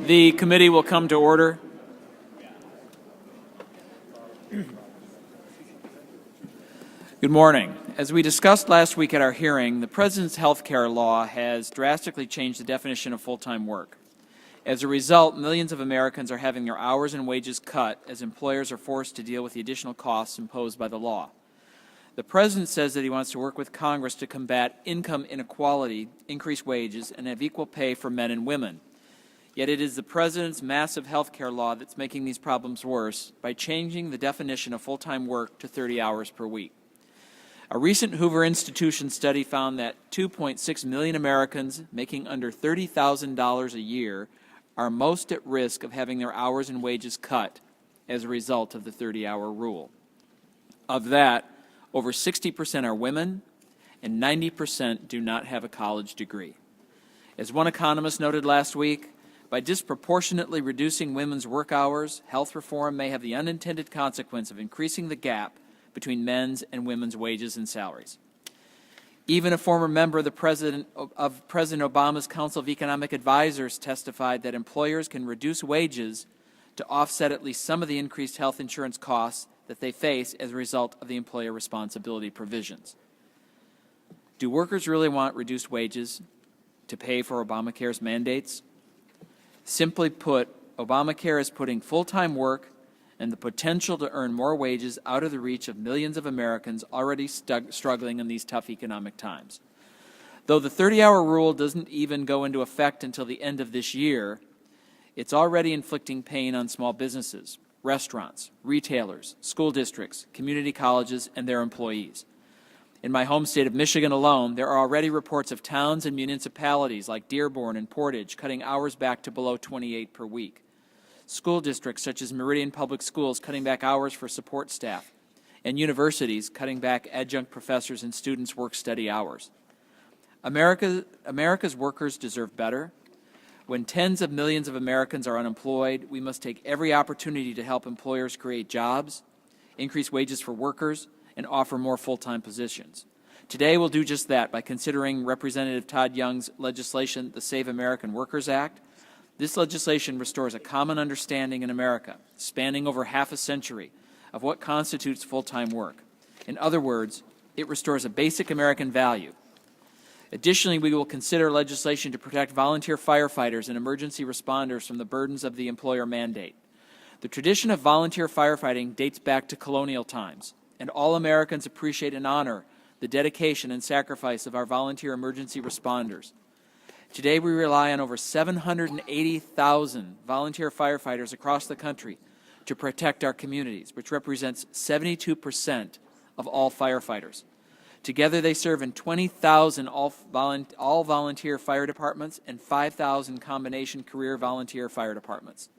The committee will come to order. Good morning. As we discussed last week at our hearing, the President's health care law has drastically changed the definition of full-time work. As a result, millions of Americans are having their hours and wages cut as employers are forced to deal with the additional costs imposed by the law. The President says that he wants to work with Congress to combat income inequality, increase wages, and have equal pay for men and women. Yet it is the President's massive health care law that's making these problems worse by changing the definition of full-time work to 30 hours per week. A recent Hoover Institution study found that 2.6 million Americans making under $30,000 a year are most at risk of having their hours and wages cut as a result of the 30-hour rule. Of that, over 60% are women, and 90% do not have a college degree. As one economist noted last week, by disproportionately reducing women's work hours, health reform may have the unintended consequence of increasing the gap between men's and women's wages and salaries. Even a former member of President Obama's Council of Economic Advisors testified that employers can reduce wages to offset at least some of the increased health insurance costs that they face as a result of the employer responsibility provisions. Do workers really want reduced wages to pay for Obamacare's mandates? Simply put, Obamacare is putting full-time work and the potential to earn more wages out of the reach of millions of Americans already struggling in these tough economic times. Though the 30-hour rule doesn't even go into effect until the end of this year, it's already inflicting pain on small businesses, restaurants, retailers, school districts, community colleges, and their employees. In my home state of Michigan alone, there are already reports of towns and municipalities like Dearborn and Portage cutting hours back to below 28 per week. School districts such as Meridian Public Schools cutting back hours for support staff, and universities cutting back adjunct professors and students' work-study hours. America's workers deserve better. When tens of millions of Americans are unemployed, we must take every opportunity to help employers create jobs, increase wages for workers, and offer more full-time positions. Today we'll do just that by considering Representative Todd Young's legislation, the Save American Workers Act. This legislation restores a common understanding in America, spanning over half a century, of what constitutes full-time work. In other words, it restores a basic American value. Additionally, we will consider legislation to protect volunteer firefighters and emergency responders from the burdens of the employer mandate. The tradition of volunteer firefighting dates back to colonial times, and all Americans appreciate and honor the dedication and sacrifice of our volunteer emergency responders. Today, we rely on over 780,000 volunteer firefighters across the country to protect our communities, which represents 72% of all firefighters. Together, they serve in 20,000 all volunteer fire departments and 5,000 combination career volunteer fire departments.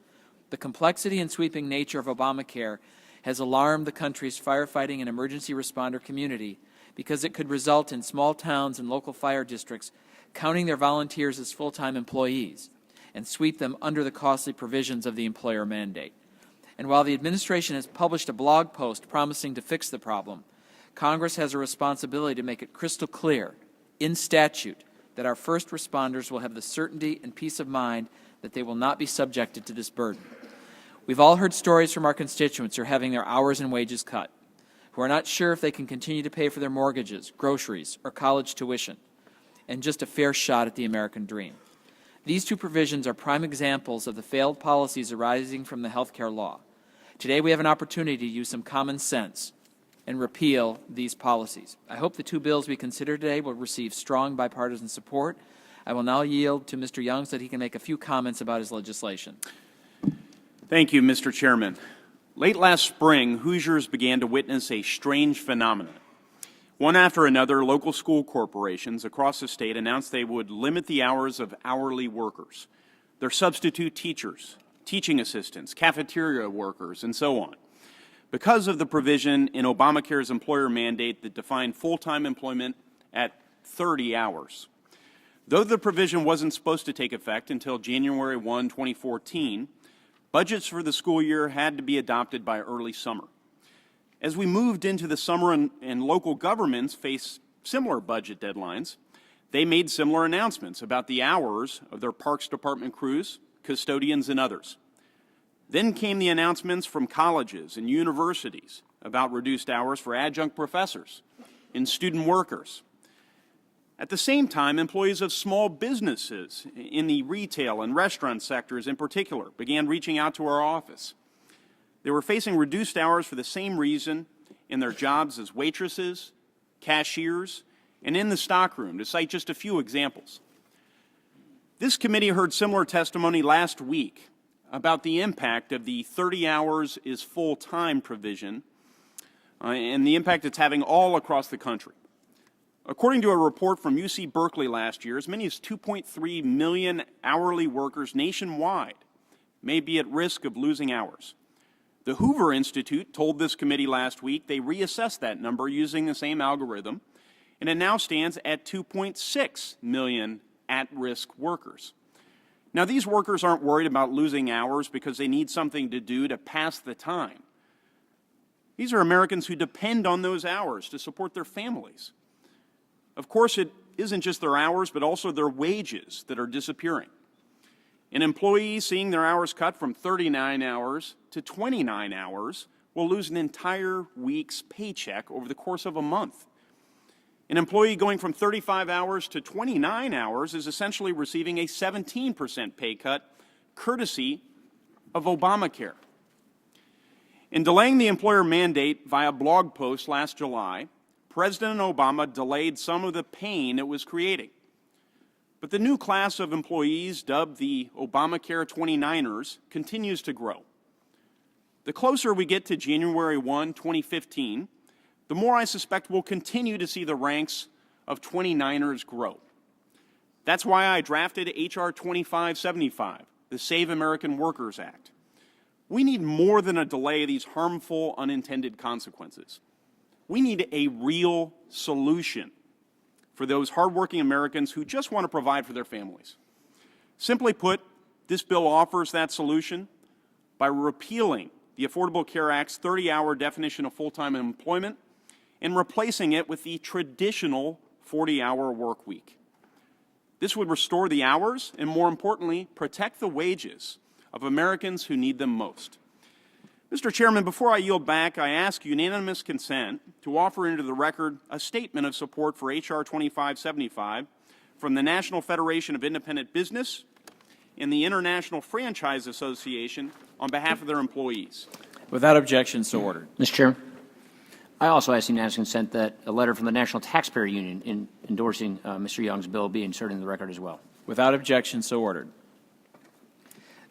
The complexity and sweeping nature of Obamacare has alarmed the country's firefighting and emergency responder community because it could result in small towns and local fire districts counting their volunteers as full-time employees and sweep them under the costly provisions of the employer mandate. And while the administration has published a blog post promising to fix the problem, Congress has a responsibility to make it crystal clear in statute that our first responders will have the certainty and peace of mind that they will not be subjected to this burden. We've all heard stories from our constituents who are having their hours and wages cut, who are not sure if they can continue to pay for their mortgages, groceries, or college tuition, and just a fair shot at the American dream. These two provisions are prime examples of the failed policies arising from the health care law. Today we have an opportunity to use some common sense and repeal these policies. I hope the two bills we consider today will receive strong bipartisan support. I will now yield to Mr. Young so that he can make a few comments about his legislation. Thank you, Mr. Chairman. Late last spring, Hoosiers began to witness a strange phenomenon. One after another, local school corporations across the state announced they would limit the hours of hourly workers, their substitute teachers, teaching assistants, cafeteria workers, and so on, because of the provision in Obamacare's employer mandate that defined full-time employment at 30 hours. Though the provision wasn't supposed to take effect until January 1, 2014, budgets for the school year had to be adopted by early summer. As we moved into the summer and local governments faced similar budget deadlines, they made similar announcements about the hours of their Parks Department crews, custodians, and others. Then came the announcements from colleges and universities about reduced hours for adjunct professors and student workers. At the same time, employees of small businesses in the retail and restaurant sectors in particular began reaching out to our office. They were facing reduced hours for the same reason in their jobs as waitresses, cashiers, and in the stockroom, to cite just a few examples. This committee heard similar testimony last week about the impact of the 30 hours is full-time provision and the impact it's having all across the country. According to a report from UC Berkeley last year, as many as 2.3 million hourly workers nationwide may be at risk of losing hours. The Hoover Institute told this committee last week they reassessed that number using the same algorithm, and it now stands at 2.6 million at-risk workers. Now, these workers aren't worried about losing hours because they need something to do to pass the time. These are Americans who depend on those hours to support their families. Of course, it isn't just their hours, but also their wages that are disappearing. An employee seeing their hours cut from 39 hours to 29 hours will lose an entire week's paycheck over the course of a month. An employee going from 35 hours to 29 hours is essentially receiving a 17% pay cut, courtesy of Obamacare. In delaying the employer mandate via blog post last July, President Obama delayed some of the pain it was creating. But the new class of employees, dubbed the Obamacare 29ers, continues to grow. The closer we get to January 1, 2015, the more I suspect we'll continue to see the ranks of 29ers grow. That's why I drafted H.R. 2575, the Save American Workers Act. We need more than a delay of these harmful unintended consequences. We need a real solution for those hardworking Americans who just want to provide for their families. Simply put, this bill offers that solution by repealing the Affordable Care Act's 30-hour definition of full-time employment and replacing it with the traditional 40-hour work week. This would restore the hours and, more importantly, protect the wages of Americans who need them most. Mr. Chairman, before I yield back, I ask unanimous consent to offer into the record a statement of support for H.R. 2575 from the National Federation of Independent Business and the International Franchise Association on behalf of their employees. Without objection, so ordered. Mr. Chairman, I also ask unanimous consent that a letter from the National Taxpayer Union endorsing Mr. Young's bill be inserted in the record as well. Without objection, so ordered.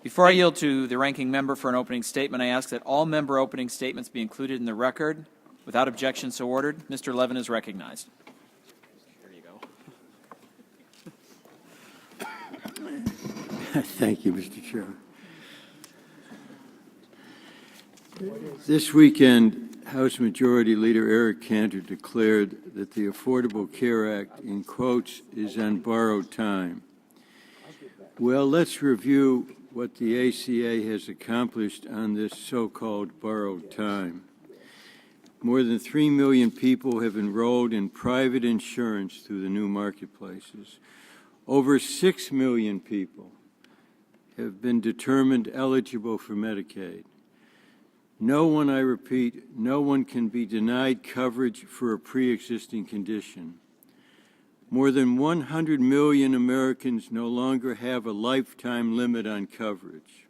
Before I yield to the ranking member for an opening statement, I ask that all member opening statements be included in the record. Without objection, so ordered. Mr. Levin is recognized. There you go. Thank you, Mr. Chairman. This weekend, House Majority Leader Eric Cantor declared that the Affordable Care Act, in quotes, is on borrowed time. Well, let's review what the ACA has accomplished on this so-called borrowed time. More than 3 million people have enrolled in private insurance through the new marketplaces. Over 6 million people have been determined eligible for Medicaid. No one, I repeat, no one can be denied coverage for a pre-existing condition. More than 100 million Americans no longer have a lifetime limit on coverage.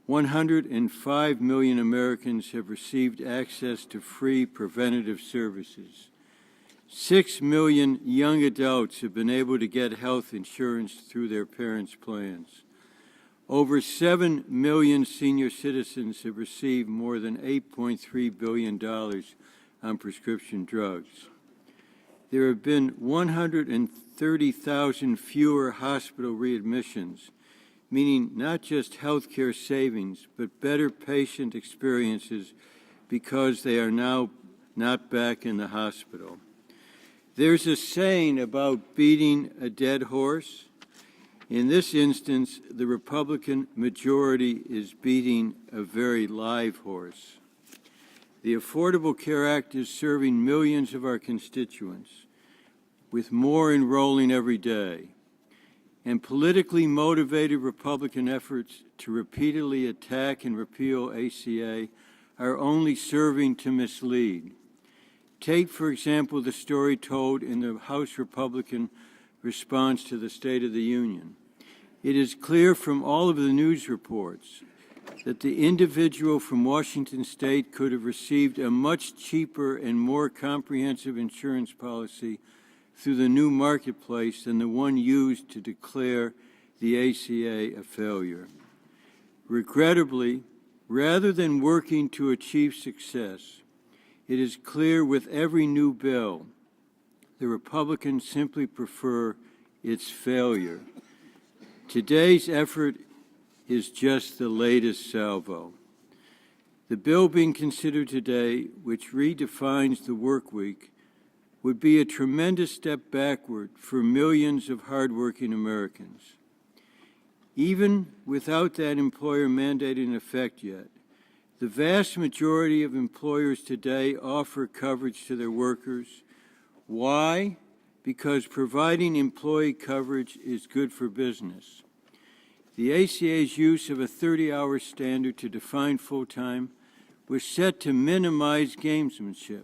105 million Americans have received access to free preventative services. 6 million young adults have been able to get health insurance through their parents' plans. Over 7 million senior citizens have received more than $8.3 billion on prescription drugs. There have been 130,000 fewer hospital readmissions, meaning not just health care savings, but better patient experiences because they are now not back in the hospital. There's a saying about beating a dead horse. In this instance, the Republican majority is beating a very live horse. The Affordable Care Act is serving millions of our constituents, with more enrolling every day. and politically motivated Republican efforts to repeatedly attack and repeal ACA are only serving to mislead. Take, for example, the story told in the House Republican response to the State of the Union. It is clear from all of the news reports that the individual from Washington State could have received a much cheaper and more comprehensive insurance policy through the new marketplace than the one used to declare the ACA a failure. Regrettably, rather than working to achieve success, it is clear with every new bill, the Republicans simply prefer its failure. Today's effort is just the latest salvo. The bill being considered today, which redefines the work week, would be a tremendous step backward for millions of hardworking Americans. Even without that employer mandate in effect yet, the vast majority of employers today offer coverage to their workers. Why? Because providing employee coverage is good for business. The ACA's use of a 30-hour standard to define full-time was set to minimize gamesmanship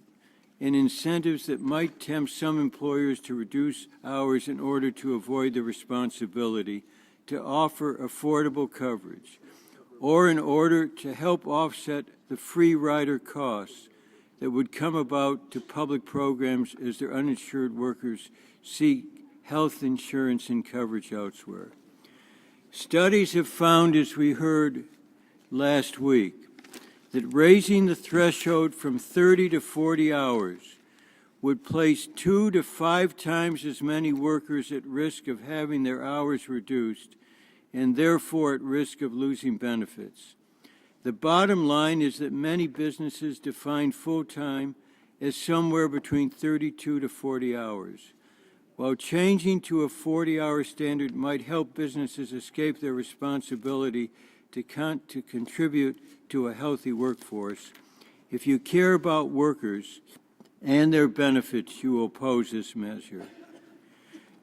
and incentives that might tempt some employers to reduce hours in order to avoid the responsibility to offer affordable coverage, or in order to help offset the free rider costs that would come about to public programs as their uninsured workers seek health insurance and coverage elsewhere. Studies have found, as we heard last week, that raising the threshold from 30 to 40 hours would place 2 to 5 times as many workers at risk of having their hours reduced and therefore at risk of losing benefits. The bottom line is that many businesses define full-time as somewhere between 32 to 40 hours. While changing to a 40-hour standard might help businesses escape their responsibility to contribute to a healthy workforce, if you care about workers and their benefits, you will oppose this measure.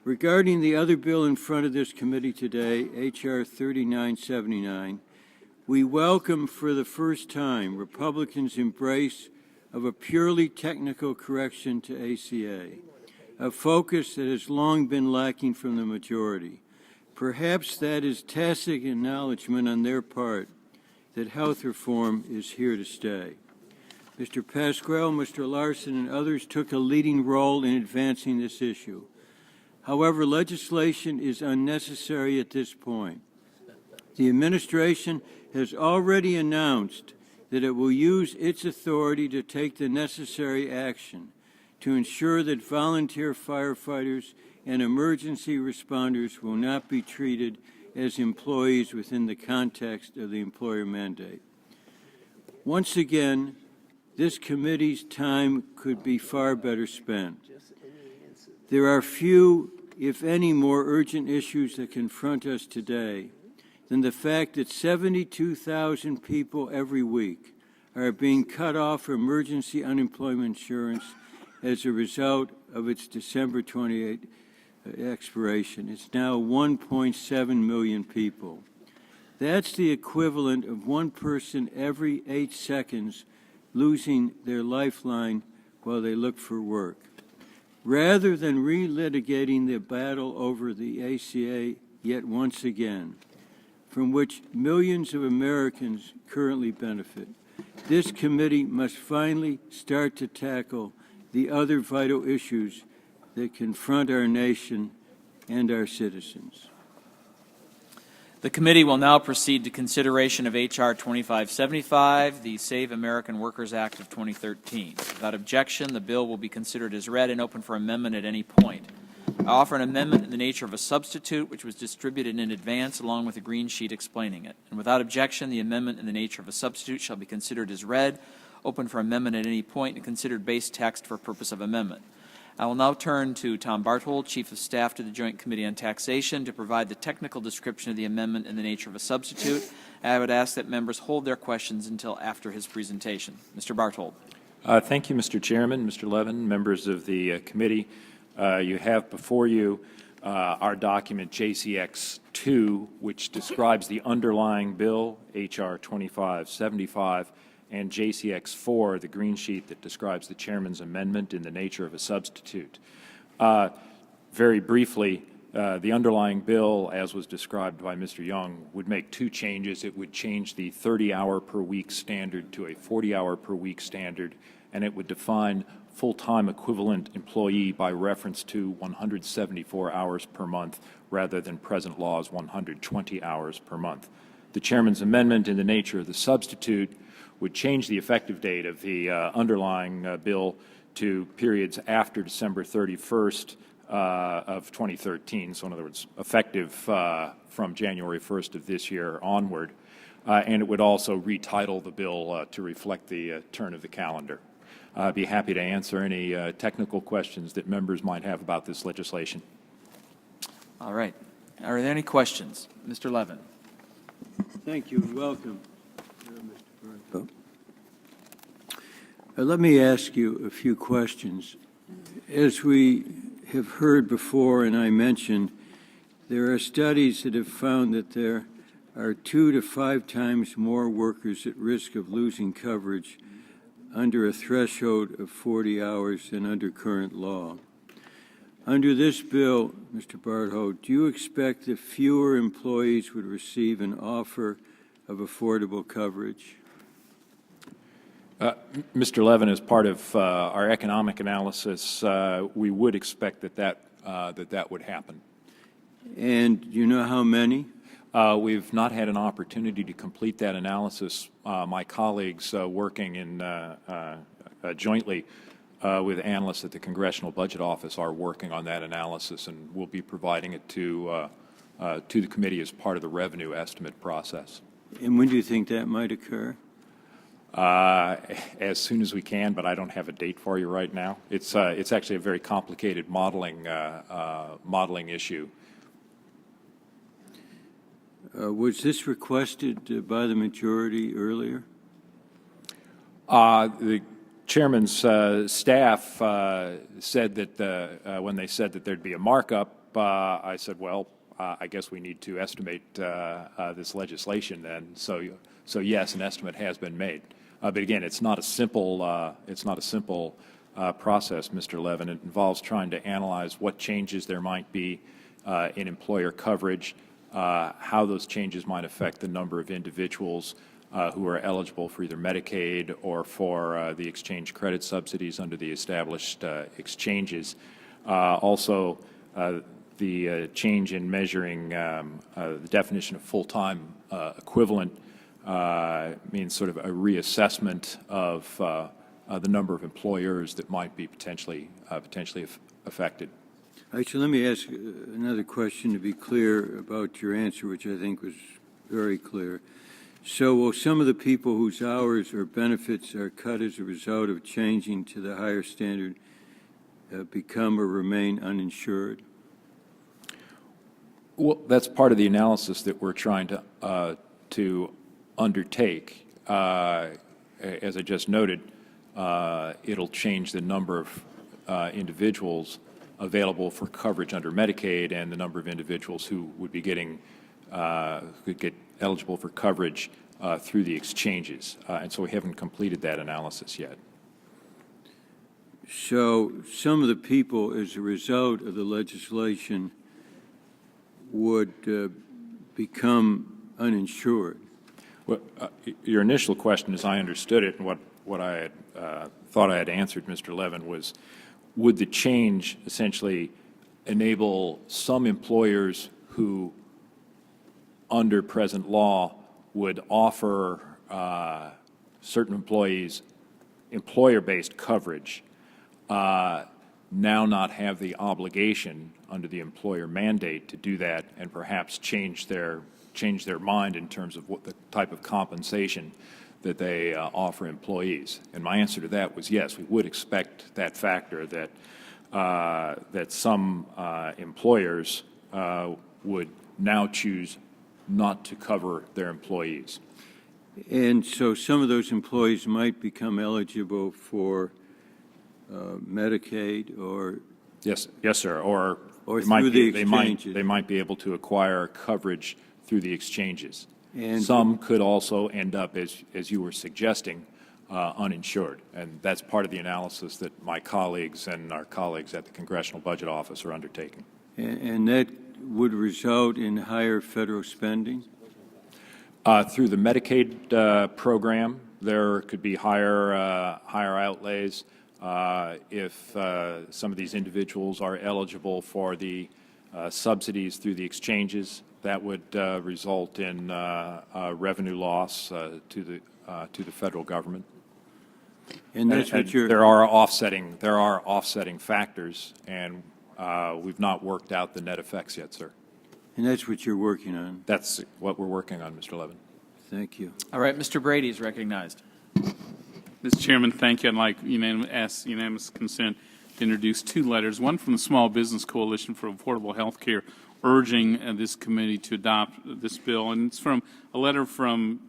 Regarding the other bill in front of this committee today, H.R. 3979, we welcome for the first time Republicans' embrace of a purely technical correction to ACA, a focus that has long been lacking from the majority. Perhaps that is tacit acknowledgement on their part that health reform is here to stay. Mr. Pasquale, Mr. Larson, and others took a leading role in advancing this issue. However, legislation is unnecessary at this point. The administration has already announced that it will use its authority to take the necessary action to ensure that volunteer firefighters and emergency responders will not be treated as employees within the context of the employer mandate. Once again, this committee's time could be far better spent. There are few, if any, more urgent issues that confront us today than the fact that 72,000 people every week are being cut off emergency unemployment insurance as a result of its December 28 expiration. It's now 1.7 million people. That's the equivalent of one person every 8 seconds losing their lifeline while they look for work. Rather than relitigating the battle over the ACA yet once again, from which millions of Americans currently benefit, this committee must finally start to tackle the other vital issues that confront our nation and our citizens. The committee will now proceed to consideration of H.R. 2575, the Save American Workers Act of 2013. Without objection, the bill will be considered as read and open for amendment at any point. I offer an amendment in the nature of a substitute, which was distributed in advance along with a green sheet explaining it. And without objection, the amendment in the nature of a substitute shall be considered as read, open for amendment at any point, and considered base text for purpose of amendment. I will now turn to Tom Barthold, Chief of Staff to the Joint Committee on Taxation, to provide the technical description of the amendment in the nature of a substitute. I would ask that members hold their questions until after his presentation. Mr. Barthold. Thank you, Mr. Chairman, Mr. Levin, members of the committee. You have before you our document JCX2, which describes the underlying bill, H.R. 2575, and JCX4, the green sheet that describes the chairman's amendment in the nature of a substitute. Very briefly, the underlying bill, as was described by Mr. Young, would make two changes. It would change the 30-hour per week standard to a 40-hour per week standard, and it would define full-time equivalent employee by reference to 174 hours per month rather than present law's 120 hours per month. The chairman's amendment in the nature of the substitute would change the effective date of the underlying bill to periods after December 31st of 2013, so in other words, effective from January 1st of this year onward, and it would also retitle the bill to reflect the turn of the calendar. I'd be happy to answer any technical questions that members might have about this legislation. All right. Are there any questions? Mr. Levin. Thank you and welcome, Mr. Bartow. Let me ask you a few questions. As we have heard before, and I mentioned, there are studies that have found that there are 2 to 5 times more workers at risk of losing coverage under a threshold of 40 hours than under current law. Under this bill, Mr. Bartow, do you expect that fewer employees would receive an offer of affordable coverage? Mr. Levin, as part of our economic analysis, we would expect that would happen. And do you know how many? We've not had an opportunity to complete that analysis. My colleagues working in jointly with analysts at the Congressional Budget Office are working on that analysis, and we'll be providing it to the committee as part of the revenue estimate process. And when do you think that might occur? As soon as we can, but I don't have a date for you right now. It's actually a very complicated modeling issue. Was this requested by the majority earlier? The chairman's staff said that when they said that there'd be a markup, I said, well, I guess we need to estimate this legislation then. So yes, an estimate has been made. But again, it's not a simple process, Mr. Levin. It involves trying to analyze what changes there might be in employer coverage, how those changes might affect the number of individuals who are eligible for either Medicaid or for the exchange credit subsidies under the established exchanges. Also, the change in measuring the definition of full-time equivalent means sort of a reassessment of the number of employers that might be potentially affected. Actually, let me ask another question to be clear about your answer, which I think was very clear. So will some of the people whose hours or benefits are cut as a result of changing to the higher standard become or remain uninsured? Well, that's part of the analysis that we're trying to undertake. As I just noted, it'll change the number of individuals available for coverage under Medicaid and the number of individuals who would be could get eligible for coverage through the exchanges. And so we haven't completed that analysis yet. So some of the people, as a result of the legislation, would become uninsured. Well, your initial question, as I understood it, and what I had thought I had answered, Mr. Levin, was would the change essentially enable some employers who, under present law, would offer certain employees employer-based coverage now not have the obligation under the employer mandate to do that and perhaps change their mind in terms of what the type of compensation that they offer employees? And my answer to that was yes, we would expect that factor that that some employers would now choose not to cover their employees. And so some of those employees might become eligible for Medicaid or Yes, sir. Or Or they might through be- the exchanges? They might be able to acquire coverage through the exchanges. And- Some could also end up, as you were suggesting, uninsured. And that's part of the analysis that my colleagues and our colleagues at the Congressional Budget Office are undertaking. And that would result in higher federal spending? Through the Medicaid program, there could be higher outlays if some of these individuals are eligible for the subsidies through the exchanges. That would result in revenue loss to the federal government. And that's what you're... There are offsetting factors, and we've not worked out the net effects yet, sir. And that's what you're working on? That's what we're working on, Mr. Levin. Thank you. All right, Mr. Brady is recognized. Mr. Chairman, thank you. I'd like unanimous consent to introduce two letters, one from the Small Business Coalition for Affordable Health Care, urging this committee to adopt this bill. And it's from a letter from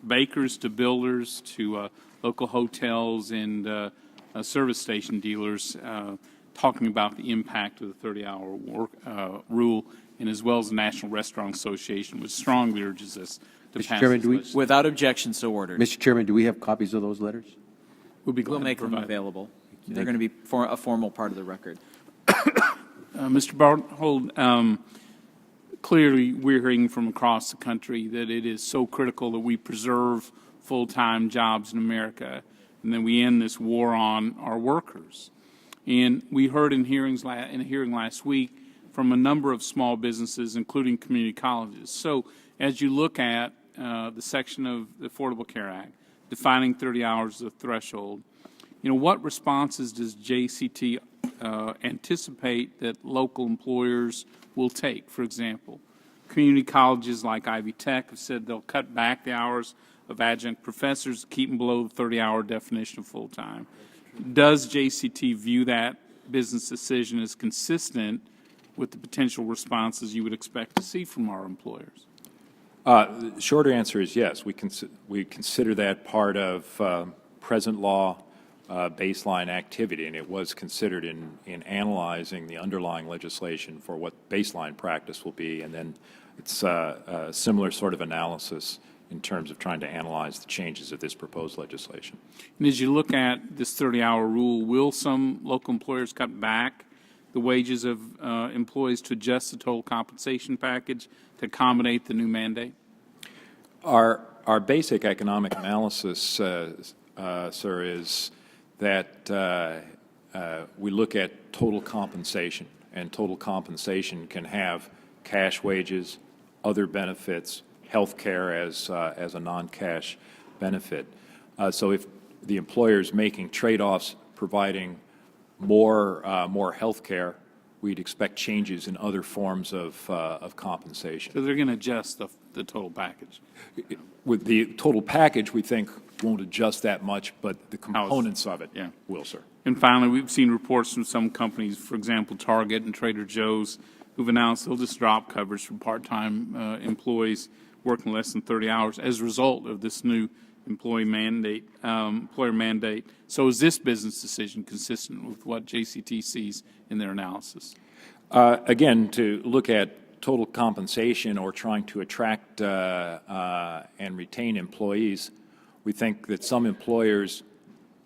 bakers to builders to local hotels and service station dealers talking about the impact of the 30-hour work rule, and as well as the National Restaurant Association, which strongly urges us to Mr. pass Chairman, this do we- legislation. Without objection, so ordered. Mr. Chairman, do we have copies of those letters? We'll be We'll glad to make them provide. available. They're going to be a formal part of the record. Mr. Barthold, clearly we're hearing from across the country that it is so critical that we preserve full-time jobs in America and that we end this war on our workers. And we heard in a hearing last week from a number of small businesses, including community colleges. So as you look at the section of the Affordable Care Act defining 30 hours as a threshold, what responses does JCT anticipate that local employers will take? For example, community colleges like Ivy Tech have said they'll cut back the hours of adjunct professors to keep them below the 30-hour definition of full-time. Does JCT view that business decision as consistent with the potential responses you would expect to see from our employers? The shorter answer is yes. We consider that part of present law baseline activity, and it was considered in analyzing the underlying legislation for what baseline practice will be, and then it's a similar sort of analysis in terms of trying to analyze the changes of this proposed legislation. And as you look at this 30-hour rule, will some local employers cut back the wages of employees to adjust the total compensation package to accommodate the new mandate? Our basic economic analysis, sir, is that we look at total compensation, and total compensation can have cash wages, other benefits, health care as a non-cash benefit. So if the employer is making trade-offs, providing more health care, we'd expect changes in other forms of compensation. So they're going to adjust the total package. With the total package, we think won't adjust that much, but the components of it will, sir. And finally, we've seen reports from some companies, for example, Target and Trader Joe's, who've announced they'll just drop coverage for part-time employees working less than 30 hours as a result of this new employer mandate. So is this business decision consistent with what JCT sees in their analysis? Again, to look at total compensation or trying to attract and retain employees, we think that some employers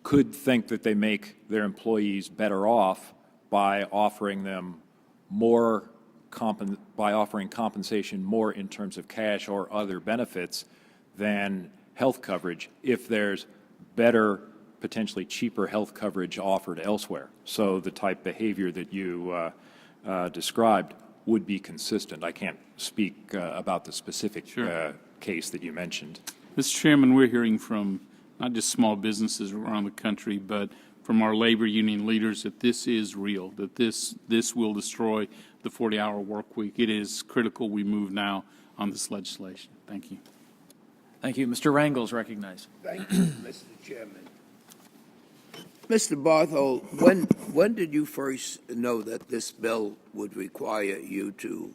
could think that they make their employees better off by offering them more by offering compensation more in terms of cash or other benefits than health coverage if there's better, potentially cheaper health coverage offered elsewhere. So the type behavior that you described would be consistent. I can't speak about the specific case that you mentioned. Mr. Chairman, we're hearing from not just small businesses around the country, but from our labor union leaders that this is real, that this will destroy the 40-hour work week. It is critical we move now on this legislation. Thank you. Thank you. Mr. Rangel is recognized. Thank you, Mr. Chairman. Mr. Barthold, when did you first know that this bill would require you to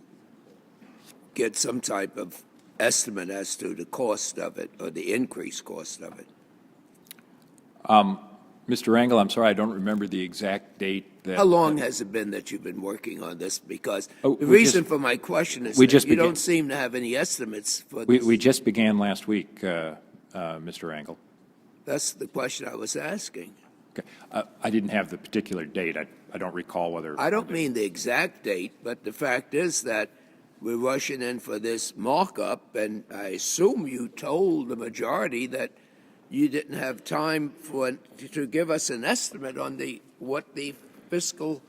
get some type of estimate as to the cost of it or the increased cost of it? Mr. Rangel, I'm sorry, I don't remember the exact date that. How long has it been that you've been working on this? Because Oh, the we reason just- for my question is we that just you began- don't seem to have any estimates for this. We just began last week, Mr. Rangel. That's the question I was asking. Okay. I didn't have the particular date. I don't recall whether. I don't mean the exact date, but the fact is that we're rushing in for this markup, and I assume you told the majority that you didn't have time to give us an estimate on what the fiscal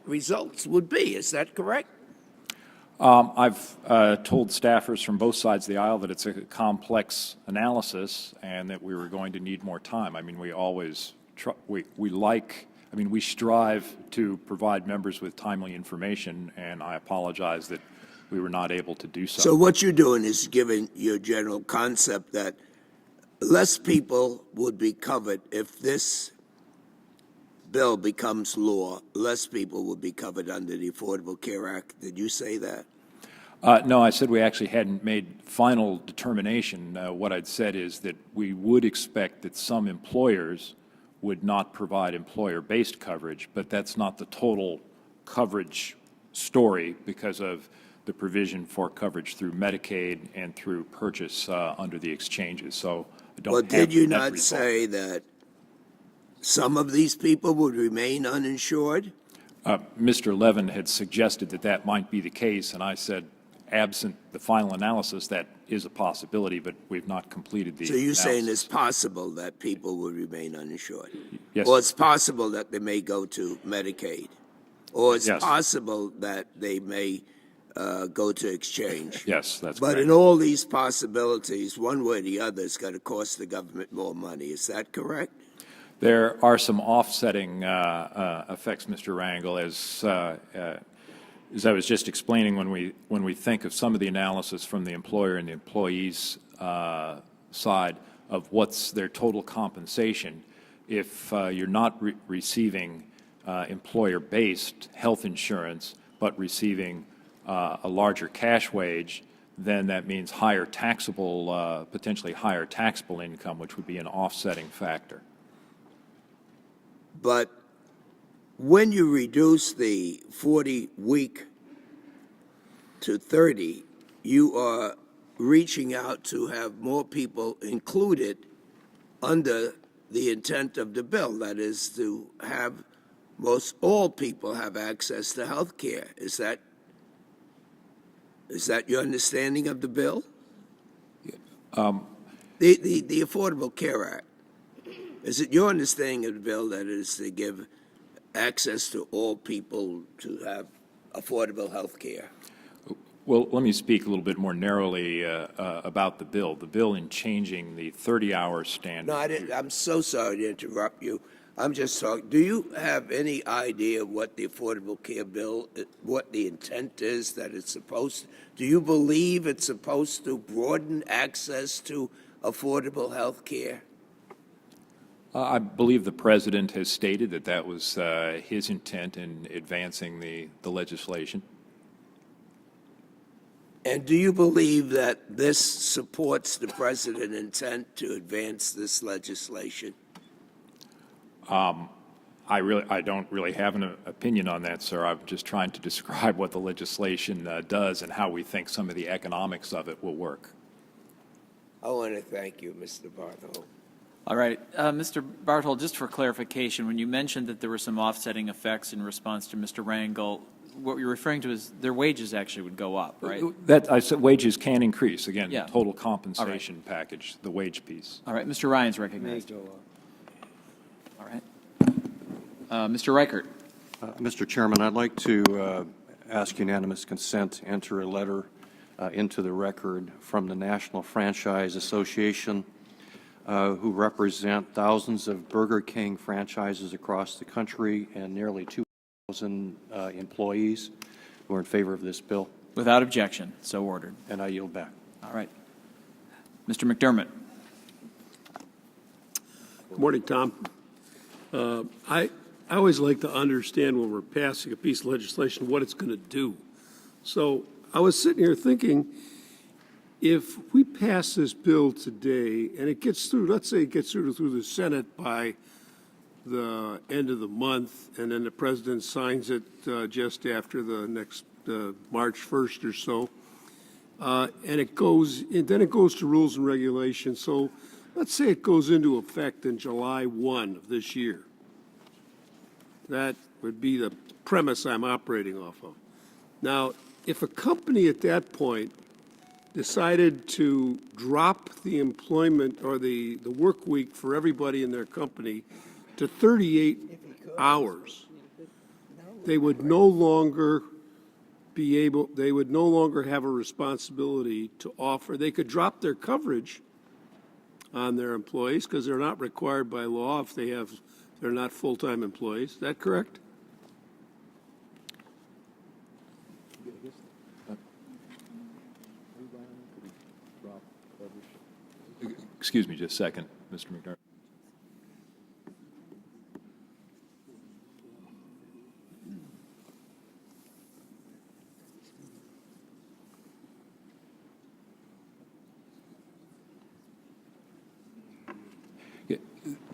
results would be. Is that correct? I've told staffers from both sides of the aisle that it's a complex analysis and that we were going to need more time. I mean, we always we strive to provide members with timely information, and I apologize that we were not able to do so. So what you're doing is giving your general concept that less people would be covered if this bill becomes law. Less people would be covered under the Affordable Care Act. Did you say that? No, I said we actually hadn't made final determination. What I'd said is that we would expect that some employers would not provide employer-based coverage, but that's not the total coverage story because of the provision for coverage through Medicaid and through purchase under the exchanges. So I don't Well, have did you that not result. say that some of these people would remain uninsured? Mr. Levin had suggested that that might be the case, and I said, absent the final analysis, that is a possibility, but we've not completed the So you're saying it's analysis. possible that people would remain uninsured? Yes. Or it's possible that they may go to Medicaid? Or it's Yes. possible that they may go to exchange? Yes, that's But correct. in all these possibilities, one way or the other, it's going to cost the government more money. Is that correct? There are some offsetting effects, Mr. Rangel, as I was just explaining. When we think of some of the analysis from the employer and the employee's side of what's their total compensation, if you're not receiving employer-based health insurance but receiving a larger cash wage, then that means higher taxable, potentially higher taxable income, which would be an offsetting factor. But when you reduce the 40-week to 30, you are reaching out to have more people included under the intent of the bill. That is to have all people have access to health care. Is that your understanding of the bill? The Affordable Care Act. Is it your understanding of the bill that it is to give access to all people to have affordable health care? Well, let me speak a little bit more narrowly about the bill. The bill in changing the 30-hour standard. No, I didn't. I'm so sorry to interrupt you. I'm just talking. Do you have any idea what the Affordable Care Bill, what the intent is that it's supposed to? Do you believe it's supposed to broaden access to affordable health care? I believe the president has stated that that was his intent in advancing the legislation. And do you believe that this supports the president's intent to advance this legislation? I don't really have an opinion on that, sir. I'm just trying to describe what the legislation does and how we think some of the economics of it will work. I want to thank you, Mr. Barthold. All right. Mr. Barthold, just for clarification, when you mentioned that there were some offsetting effects in response to Mr. Rangel, what you're referring to is their wages actually would go up, right? That I said wages can increase. Again, Yeah. total compensation package, the wage piece. All right. Mr. Ryan's recognized. All right. Mr. Reichert. Mr. Chairman, I'd like to ask unanimous consent to enter a letter into the record from the National Franchise Association, who represent thousands of Burger King franchises across the country and nearly 2,000 employees who are in favor of this bill. Without objection. So ordered. And I yield back. All right. Mr. McDermott. Good morning, Tom. I always like to understand when we're passing a piece of legislation what it's going to do. So I was sitting here thinking, if we pass this bill today and it gets through, let's say it gets through the Senate by the end of the month, and then the president signs it just after the next March 1st or so. And then it goes to rules and regulations. So let's say it goes into effect in July 1 of this year. That would be the premise I'm operating off of. Now, if a company at that point decided to drop the employment or the work week for everybody in their company to 38 hours, they would no longer have a responsibility to offer. They could drop their coverage on their employees because they're not required by law if they're not full-time employees. Is that correct? Excuse me just a second, Mr. McDermott.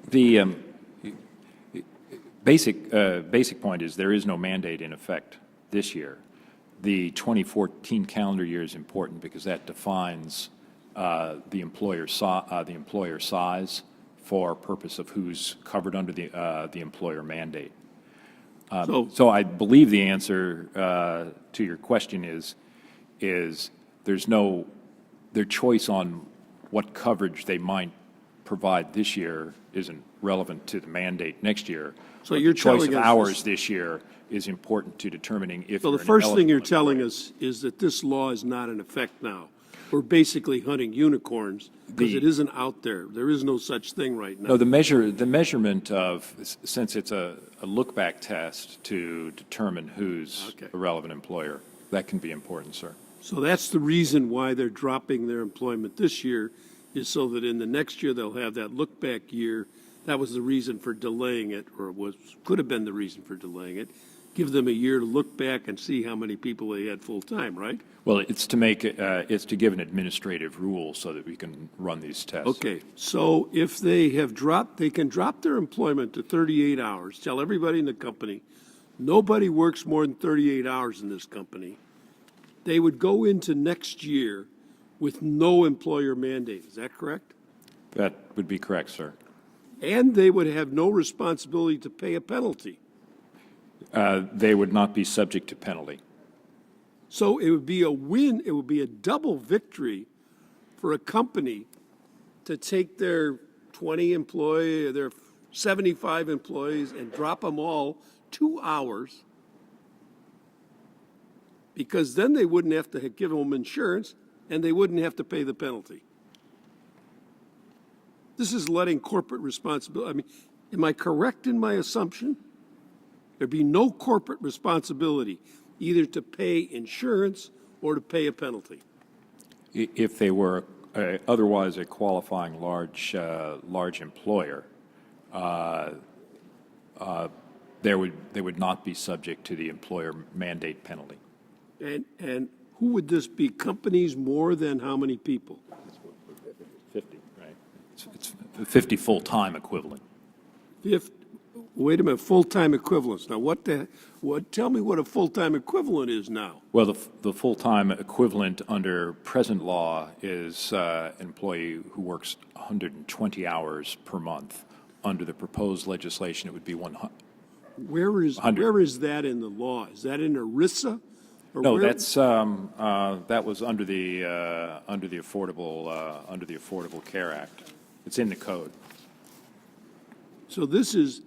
The basic point is there is no mandate in effect this year. The 2014 calendar year is important because that defines the employer size for purpose of who's covered under the employer mandate. So I believe the answer to your question is their choice on what coverage they might provide this year isn't relevant to the mandate next year. So you're choice telling of us hours this year is important to determining if. So the first thing you're telling us is that this law is not in effect now. We're basically hunting unicorns because it isn't out there. There is no such thing right now. No, the measurement of, since it's a look-back test to determine who's a relevant employer, that can be important, sir. So that's the reason why they're dropping their employment this year, is so that in the next year they'll have that look-back year. That was the reason for delaying it, or could have been the reason for delaying it. Give them a year to look back and see how many people they had full-time, right? Well, it's to give an administrative rule so that we can run these tests. Okay, so if they can drop their employment to 38 hours, tell everybody in the company, nobody works more than 38 hours in this company. They would go into next year with no employer mandate. Is that correct? That would be correct, sir. And they would have no responsibility to pay a penalty. They would not be subject to penalty. So it would be a win, it would be a double victory for a company to take their 20 employees, their 75 employees, and drop them all 2 hours, because then they wouldn't have to give them insurance and they wouldn't have to pay the penalty. This is letting corporate responsibility. I mean, am I correct in my assumption? There'd be no corporate responsibility either to pay insurance or to pay a penalty. If they were otherwise a qualifying large employer, they would not be subject to the employer mandate penalty. And who would this be? Companies more than how many people? 50, right? It's 50 full-time equivalent. Wait a minute, full-time equivalents. Now, tell me what a full-time equivalent is now. Well, the full-time equivalent under present law is an employee who works 120 hours per month. Under the proposed legislation, it would be 100. Where is that in the law? Is that in ERISA? No, that was under the Affordable Care Act. It's in the code. So this is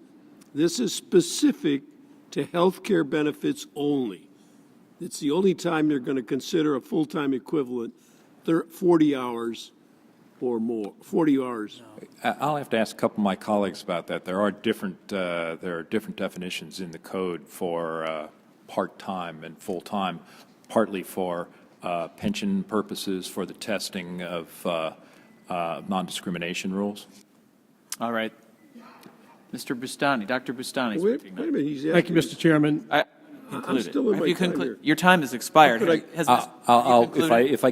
specific to health care benefits only. It's the only time they're going to consider a full-time equivalent 40 hours or more, 40 hours. I'll have to ask a couple of my colleagues about that. There are different definitions in the code for part-time and full-time, partly for pension purposes, for the testing of non-discrimination rules. All right. Mr. Bustani, Dr. Bustani. Wait a minute, he's asking. Thank you, Mr. Chairman. I'm concluded. still in Have my you time concluded? here. Your time has expired. How could Has I- Mr. I'll you concluded? if I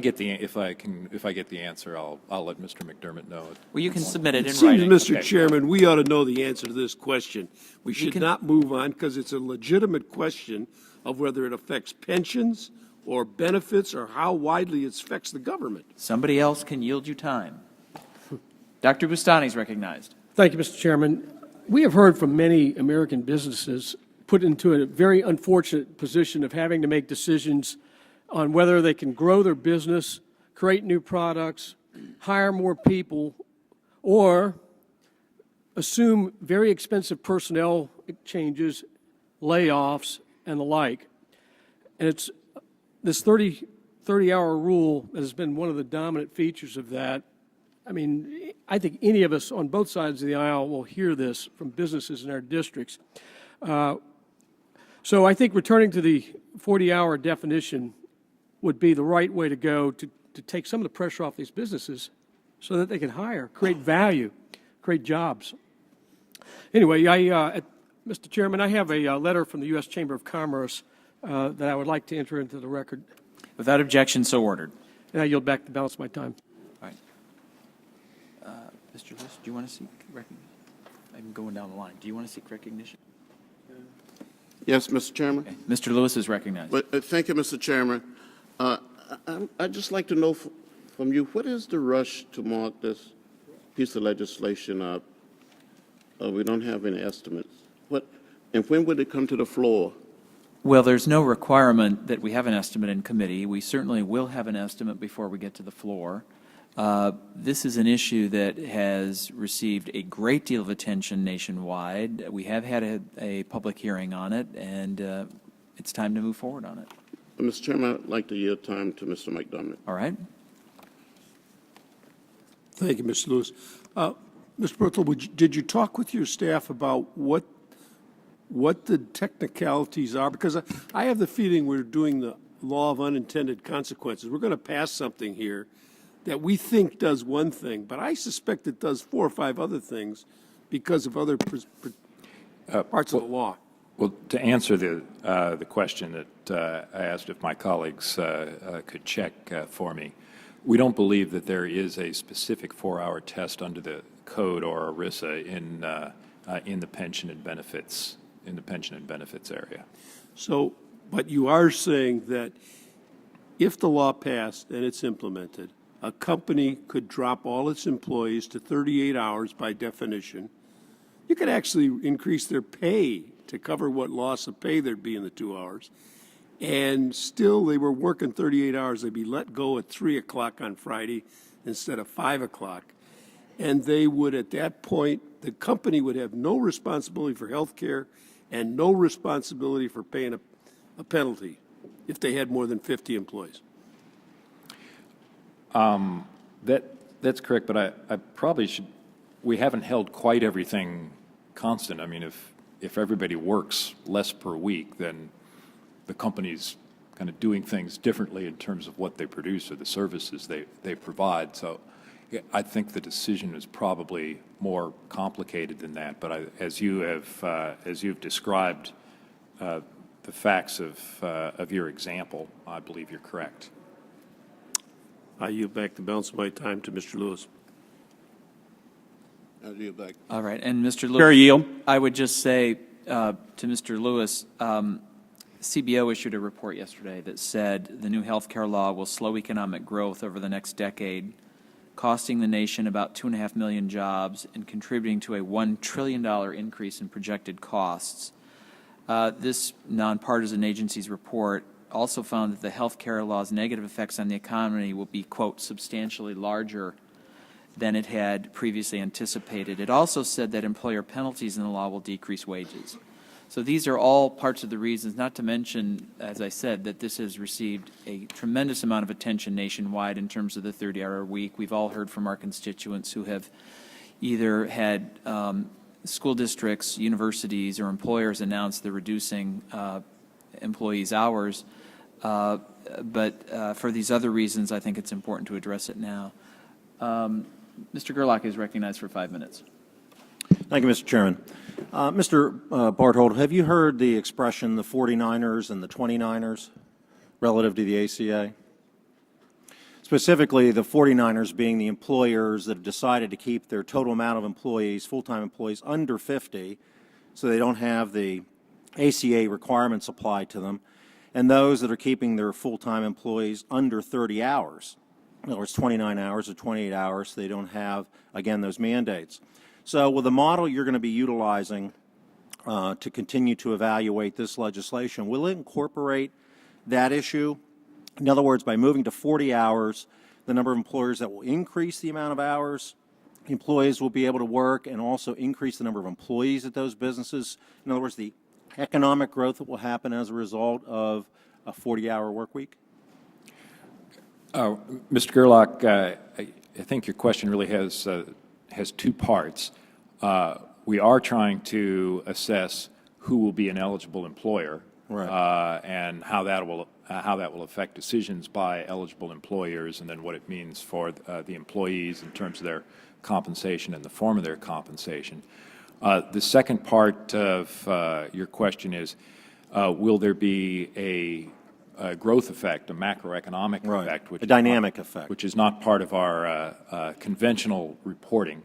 get the answer, I'll let Mr. McDermott know. Well, you can submit it in It seems, writing. Mr. Okay. Chairman, we ought to know the answer to this question. We should can- not move on because it's a legitimate question of whether it affects pensions or benefits or how widely it affects the government. Somebody else can yield you time. Dr. Bustani is recognized. Thank you, Mr. Chairman. We have heard from many American businesses put into a very unfortunate position of having to make decisions on whether they can grow their business, create new products, hire more people, or assume very expensive personnel changes, layoffs, and the like. And it's this 30-hour rule has been one of the dominant features of that. I mean, I think any of us on both sides of the aisle will hear this from businesses in our districts. So I think returning to the 40-hour definition would be the right way to go to take some of the pressure off these businesses so that they can hire, create value, create jobs. Anyway, Mr. Chairman, I have a letter from the U.S. Chamber of Commerce that I would like to enter into the record. Without objection, so ordered. And I yield back the balance of my time. All right. Mr. Lewis, do you want to seek recognition? I'm going down the line. Do you want to seek recognition? Yes, Mr. Chairman. Okay. Mr. Lewis is recognized. But thank you, Mr. Chairman. I'd just like to know from you, what is the rush to mark this piece of legislation up? We don't have any estimates. And when would it come to the floor? Well, there's no requirement that we have an estimate in committee. We certainly will have an estimate before we get to the floor. This is an issue that has received a great deal of attention nationwide. We have had a public hearing on it, and it's time to move forward on it. Mr. Chairman, I'd like to yield time to Mr. McDermott. All right? Thank you, Mr. Lewis. Mr. Berthel, did you talk with your staff about what the technicalities are? Because I have the feeling we're doing the law of unintended consequences. We're going to pass something here that we think does one thing, but I suspect it does 4 or 5 other things because of other parts of the law. Well, to answer the question that I asked if my colleagues could check for me, we don't believe that there is a specific 4-hour test under the code or ERISA in the pension and benefits area. So, but you are saying that if the law passed and it's implemented, a company could drop all its employees to 38 hours by definition. You could actually increase their pay to cover what loss of pay there'd be in the 2 hours. And still, they were working 38 hours. They'd be let go at 3 o'clock on Friday instead of 5 o'clock. And they would, at that point, the company would have no responsibility for health care and no responsibility for paying a penalty if they had more than 50 employees. That's correct, but I probably should. We haven't held quite everything constant. I mean, if everybody works less per week, then the company's kind of doing things differently in terms of what they produce or the services they provide. So I think the decision is probably more complicated than that. But as you've described the facts of your example, I believe you're correct. I yield back the balance of my time to Mr. Lewis. I'll yield back. All right. And Mr. Lewis, Chair, yield. I would just say to Mr. Lewis, CBO issued a report yesterday that said the new health care law will slow economic growth over the next decade, costing the nation about 2.5 million jobs and contributing to a $1 trillion increase in projected costs. This nonpartisan agency's report also found that the health care law's negative effects on the economy will be, quote, substantially larger than it had previously anticipated. It also said that employer penalties in the law will decrease wages. So these are all parts of the reasons, not to mention, as I said, that this has received a tremendous amount of attention nationwide in terms of the 30-hour week. We've all heard from our constituents who have either had school districts, universities, or employers announce they're reducing employees' hours. But for these other reasons, I think it's important to address it now. Mr. Gerlach is recognized for 5 minutes. Thank you, Mr. Chairman. Mr. Barthold, have you heard the expression the 49ers and the 29ers relative to the ACA? Specifically, the 49ers being the employers that have decided to keep their total amount of employees, full-time employees, under 50, so they don't have the ACA requirements applied to them, and those that are keeping their full-time employees under 30 hours. In other words, 29 hours or 28 hours, so they don't have, again, those mandates. So with the model you're going to be utilizing to continue to evaluate this legislation, will it incorporate that issue? In other words, by moving to 40 hours, the number of employers that will increase the amount of hours employees will be able to work and also increase the number of employees at those businesses. In other words, the economic growth that will happen as a result of a 40-hour work week? Mr. Gerlach, I think your question really has two parts. We are trying to assess who will be an eligible employer, right. And how that will affect decisions by eligible employers, and then what it means for the employees in terms of their compensation and the form of their compensation. The second part of your question is, will there be a growth effect, a macroeconomic right. effect, a dynamic effect, which is not part of our conventional reporting.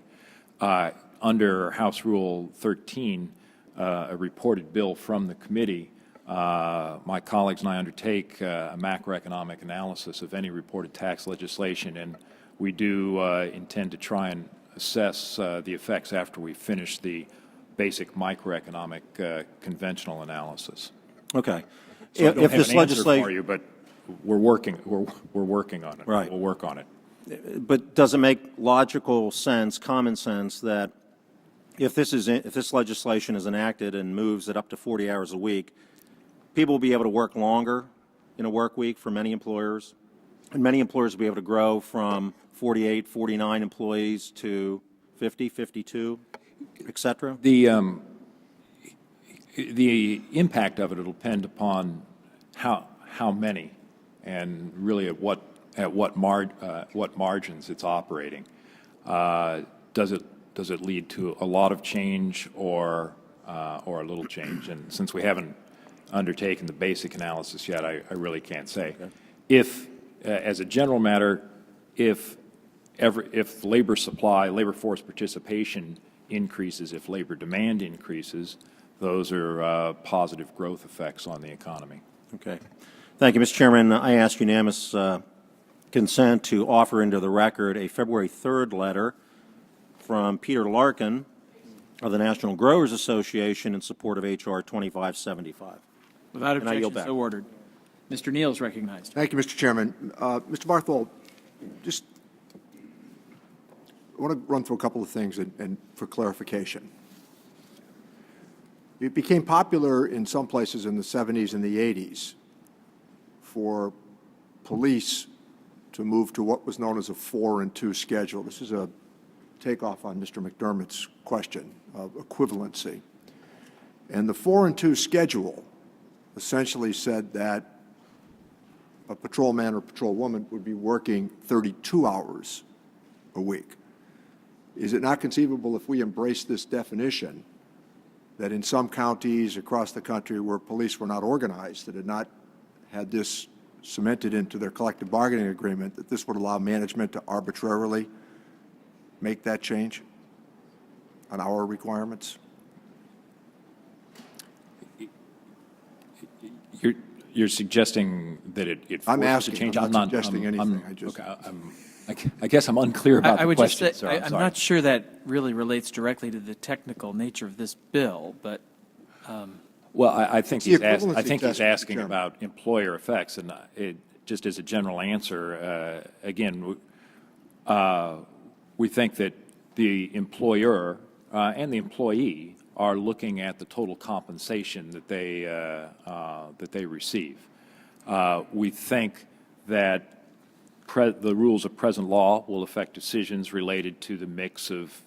Under House Rule 13, a reported bill from the committee, my colleagues and I undertake a macroeconomic analysis of any reported tax legislation, and we do intend to try and assess the effects after we finish the basic microeconomic conventional analysis. Okay. So I don't if have this an answer legislation for you, but we're working on it. Right. We'll work on it. But does it make logical sense, common sense, that if this legislation is enacted and moves it up to 40 hours a week, people will be able to work longer in a work week for many employers, and many employers will be able to grow from 48, 49 employees to 50, 52, et cetera? The impact of it will depend upon how many, and really at what margins it's operating. Does it lead to a lot of change or a little change? And since we haven't undertaken the basic analysis yet, I really can't say. Okay. If, as a general matter, if labor supply, labor force participation increases, if labor demand increases, those are positive growth effects on the economy. Okay. Thank you, Mr. Chairman. I ask unanimous consent to offer into the record a February 3rd letter from Peter Larkin of the National Growers Association in support of H.R. 2575. Without objection, so ordered. Mr. Neal is recognized. Thank you, Mr. Chairman. Mr. Barthold, just I want to run through a couple of things and for clarification. It became popular in some places in the 70s and the 80s for police to move to what was known as a 4-and-2 schedule. This is a takeoff on Mr. McDermott's question of equivalency. And the 4-and-2 schedule essentially said that a patrolman or patrolwoman would be working 32 hours a week. Is it not conceivable, if we embrace this definition, that in some counties across the country where police were not organized, that had not had this cemented into their collective bargaining agreement, that this would allow management to arbitrarily make that change on our requirements? You're suggesting that it forces I'm asking, a change? I'm not suggesting anything. I guess I'm unclear about the question. Just say, I'm not sure that really relates directly to the technical nature of this bill, but well, I think he's asking about employer effects, and just as a general answer, again, we think that the employer and the employee are looking at the total compensation that they receive. We think that the rules of present law will affect decisions related to the mix of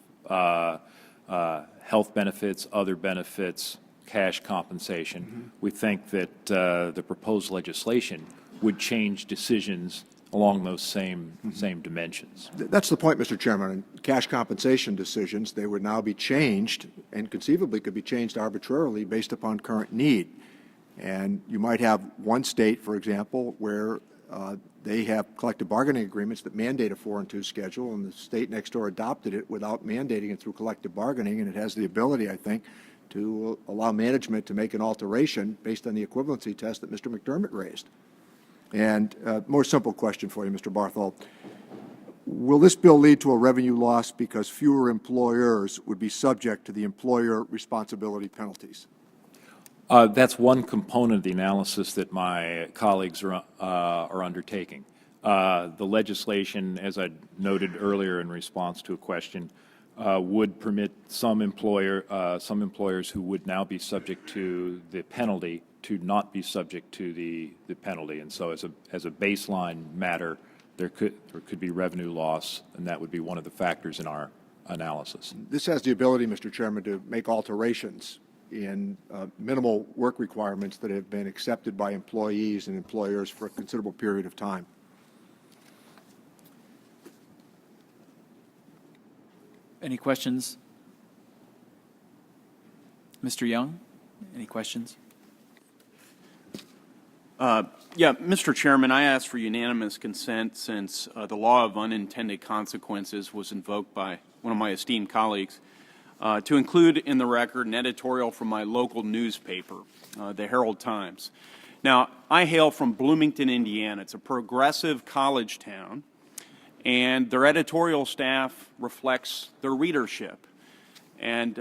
health benefits, other benefits, cash compensation. Mm-hmm. We think that the proposed legislation would change decisions along those same dimensions. That's the point, Mr. Chairman. In cash compensation decisions, they would now be changed and conceivably could be changed arbitrarily based upon current need. And you might have one state, for example, where they have collective bargaining agreements that mandate a 4 and 2 schedule, and the state next door adopted it without mandating it through collective bargaining, and it has the ability, I think, to allow management to make an alteration based on the equivalency test that Mr. McDermott raised. And more simple question for you, Mr. Barthold. Will this bill lead to a revenue loss because fewer employers would be subject to the employer responsibility penalties? That's one component of the analysis that my colleagues are undertaking. The legislation, as I noted earlier in response to a question, would permit some employers who would now be subject to the penalty to not be subject to the penalty. And so as a baseline matter, there could be revenue loss, and that would be one of the factors in our analysis. This has the ability, Mr. Chairman, to make alterations in minimal work requirements that have been accepted by employees and employers for a considerable period of time. Any questions? Mr. Young, any questions? Yeah, Mr. Chairman, I ask for unanimous consent since the law of unintended consequences was invoked by one of my esteemed colleagues to include in the record an editorial from my local newspaper, the Herald Times. Now, I hail from Bloomington, Indiana. It's a progressive college town, and their editorial staff reflects their readership. And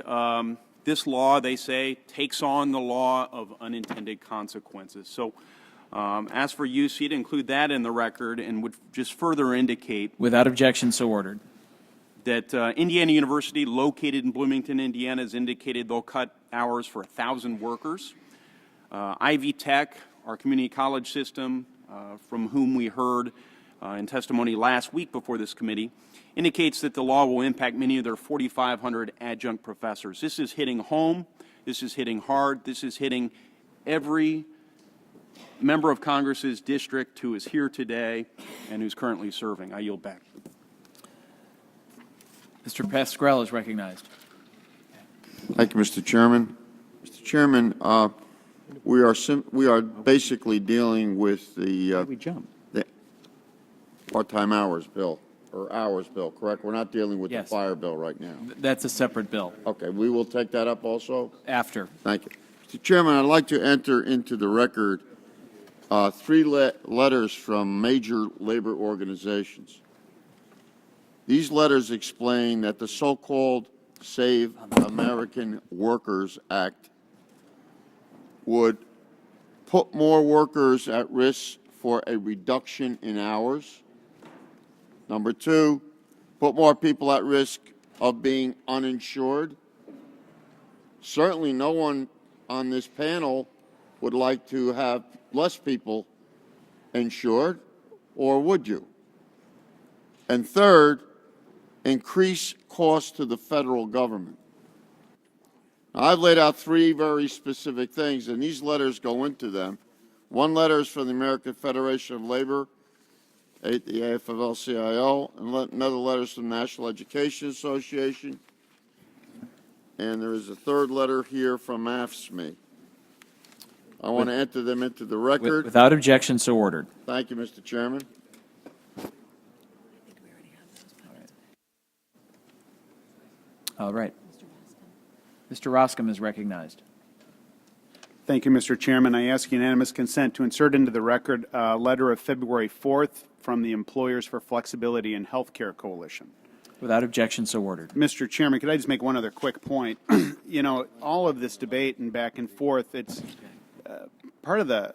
this law, they say, takes on the law of unintended consequences. So ask for UC to include that in the record and would just further indicate. Without objection, so ordered. That Indiana University, located in Bloomington, Indiana, has indicated they'll cut hours for 1,000 workers. Ivy Tech, our community college system, from whom we heard in testimony last week before this committee, indicates that the law will impact many of their 4,500 adjunct professors. This is hitting home. This is hitting hard. This is hitting every member of Congress's district who is here today and who's currently serving. I yield back. Mr. Pasquale is recognized. Thank you, Mr. Chairman. Mr. Chairman, we are basically dealing with the part-time hours bill, or hours bill, correct? We're not dealing with the fire bill right now. That's a separate bill. Okay, we will take that up also? After. Thank you. Mr. Chairman, I'd like to enter into the record 3 letters from major labor organizations. These letters explain that the so-called Save American Workers Act would put more workers at risk for a reduction in hours. Number 2, put more people at risk of being uninsured. Certainly no one on this panel would like to have less people insured, or would you? And third, increase costs to the federal government. Now, I've laid out 3 very specific things, and these letters go into them. One letter is from the American Federation of Labor, the AFL-CIO, and another letter is from the National Education Association. And there is a third letter here from AFSCME. I want to enter them into the record. Without objection, so ordered. Thank you, Mr. Chairman. All right. Mr. Roscom is recognized. Thank you, Mr. Chairman. I ask unanimous consent to insert into the record a letter of February 4th from the Employers for Flexibility in Healthcare Coalition. Without objection, so ordered. Mr. Chairman, could I just make one other quick point? You know, all of this debate and back and forth, it's part of the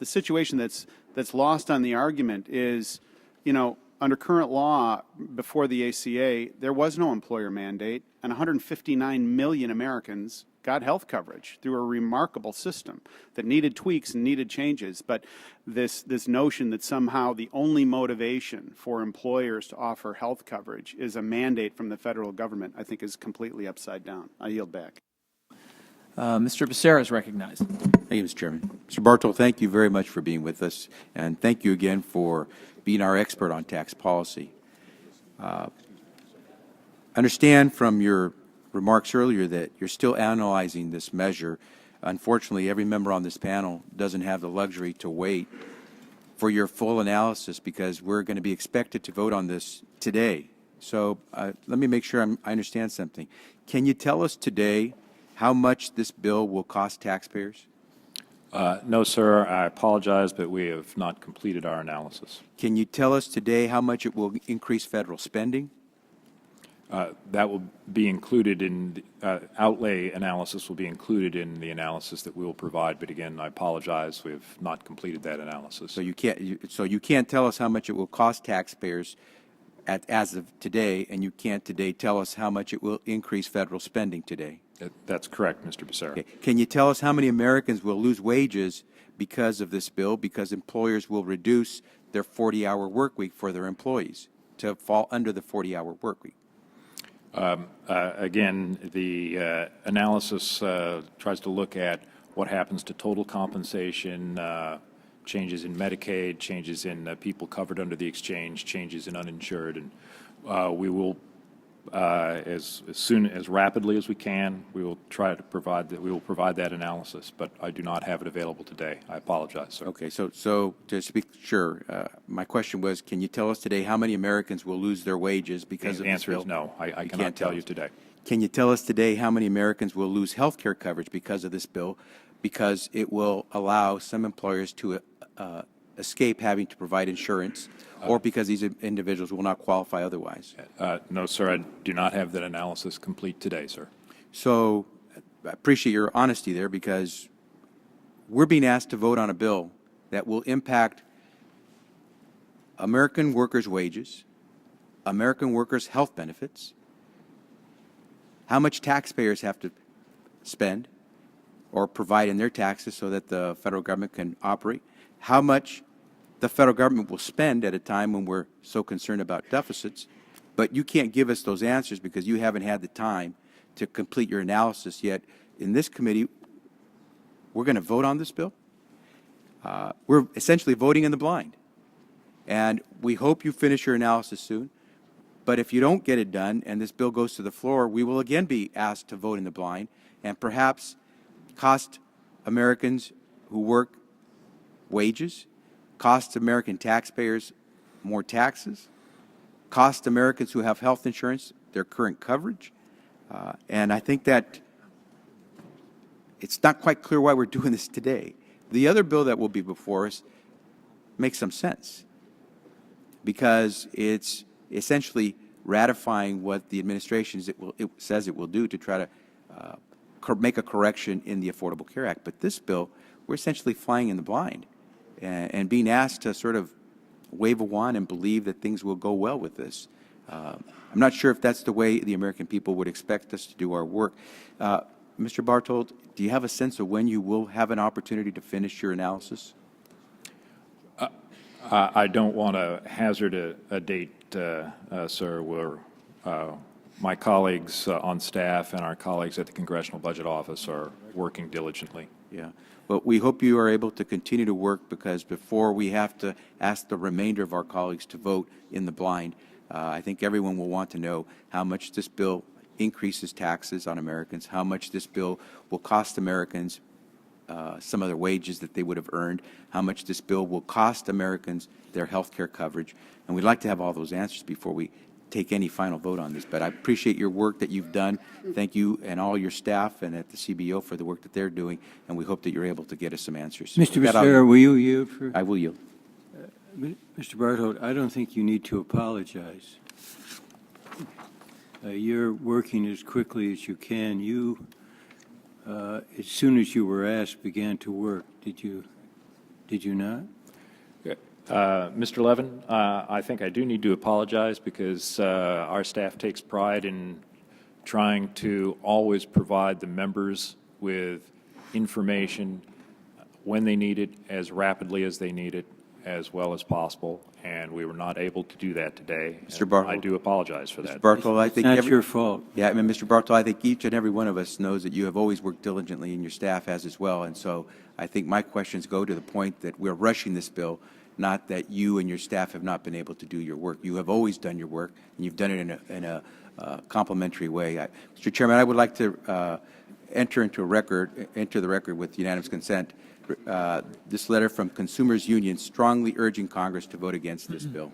situation that's lost on the argument is, you know, under current law before the ACA, there was no employer mandate, and 159 million Americans got health coverage through a remarkable system that needed tweaks and needed changes. But this notion that somehow the only motivation for employers to offer health coverage is a mandate from the federal government, I think is completely upside down. I yield back. Mr. Becerra is recognized. Thank you, Mr. Chairman. Mr. Bartol, thank you very much for being with us, and thank you again for being our expert on tax policy. Understand from your remarks earlier that you're still analyzing this measure. Unfortunately, every member on this panel doesn't have the luxury to wait for your full analysis because we're going to be expected to vote on this today. So let me make sure I understand something. Can you tell us today how much this bill will cost taxpayers? No, sir. I apologize, but we have not completed our analysis. Can you tell us today how much it will increase federal spending? That will be included in outlay analysis will be included in the analysis that we will provide. But again, I apologize. We have not completed that analysis. So you can't tell us how much it will cost taxpayers as of today, and you can't today tell us how much it will increase federal spending today. That's correct, Mr. Becerra. Okay. Can you tell us how many Americans will lose wages because of this bill, because employers will reduce their 40-hour work week for their employees to fall under the 40-hour work week? Again, the analysis tries to look at what happens to total compensation, changes in Medicaid, changes in people covered under the exchange, changes in uninsured, and we will, as rapidly as we can, we will try to provide that. We will provide that analysis, but I do not have it available today. I apologize, sir. Okay, so to speak sure, my question was, can you tell us today how many Americans will lose their wages because of this bill? The answer is no. I cannot tell you today. Can you tell us today how many Americans will lose health care coverage because of this bill, because it will allow some employers to escape having to provide insurance, or because these individuals will not qualify otherwise? No, sir, I do not have that analysis complete today, sir. So I appreciate your honesty there, because we're being asked to vote on a bill that will impact American workers' wages, American workers' health benefits, how much taxpayers have to spend or provide in their taxes so that the federal government can operate, how much the federal government will spend at a time when we're so concerned about deficits. But you can't give us those answers because you haven't had the time to complete your analysis yet. In this committee, we're going to vote on this bill. We're essentially voting in the blind. And we hope you finish your analysis soon. But if you don't get it done and this bill goes to the floor, we will again be asked to vote in the blind and perhaps cost Americans who work wages, cost American taxpayers more taxes, cost Americans who have health insurance their current coverage. And I think that it's not quite clear why we're doing this today. The other bill that will be before us makes some sense because it's essentially ratifying what the administration says it will do to try to make a correction in the Affordable Care Act. But this bill, we're essentially flying in the blind and being asked to sort of wave a wand and believe that things will go well with this. I'm not sure if that's the way the American people would expect us to do our work. Mr. Bartold, do you have a sense of when you will have an opportunity to finish your analysis? I don't want to hazard a date, sir, where my colleagues on staff and our colleagues at the Congressional Budget Office are working diligently. Yeah. But we hope you are able to continue to work, because before we have to ask the remainder of our colleagues to vote in the blind, I think everyone will want to know how much this bill increases taxes on Americans, how much this bill will cost Americans some of their wages that they would have earned, how much this bill will cost Americans their health care coverage. And we'd like to have all those answers before we take any final vote on this. But I appreciate your work that you've done. Thank you and all your staff and at the CBO for the work that they're doing, and we hope that you're able to get us some answers. Mr. Becerra, will you yield for? I will yield. Mr. Bartold, I don't think you need to apologize. You're working as quickly as you can. You, as soon as you were asked, began to work. Did you not? Mr. Levin, I think I do need to apologize because our staff takes pride in trying to always provide the members with information when they need it, as rapidly as they need it, as well as possible, and we were not able to do that today. Mr. Bartold, I do apologize for that. Mr. Bartold, I think it's not your fault. Yeah, I mean, Mr. Bartold, I think each and every one of us knows that you have always worked diligently, and your staff has as well. And so I think my questions go to the point that we're rushing this bill, not that you and your staff have not been able to do your work. You have always done your work, and you've done it in a complimentary way. Mr. Chairman, I would like to enter the record with unanimous consent this letter from Consumers Union strongly urging Congress to vote against this bill.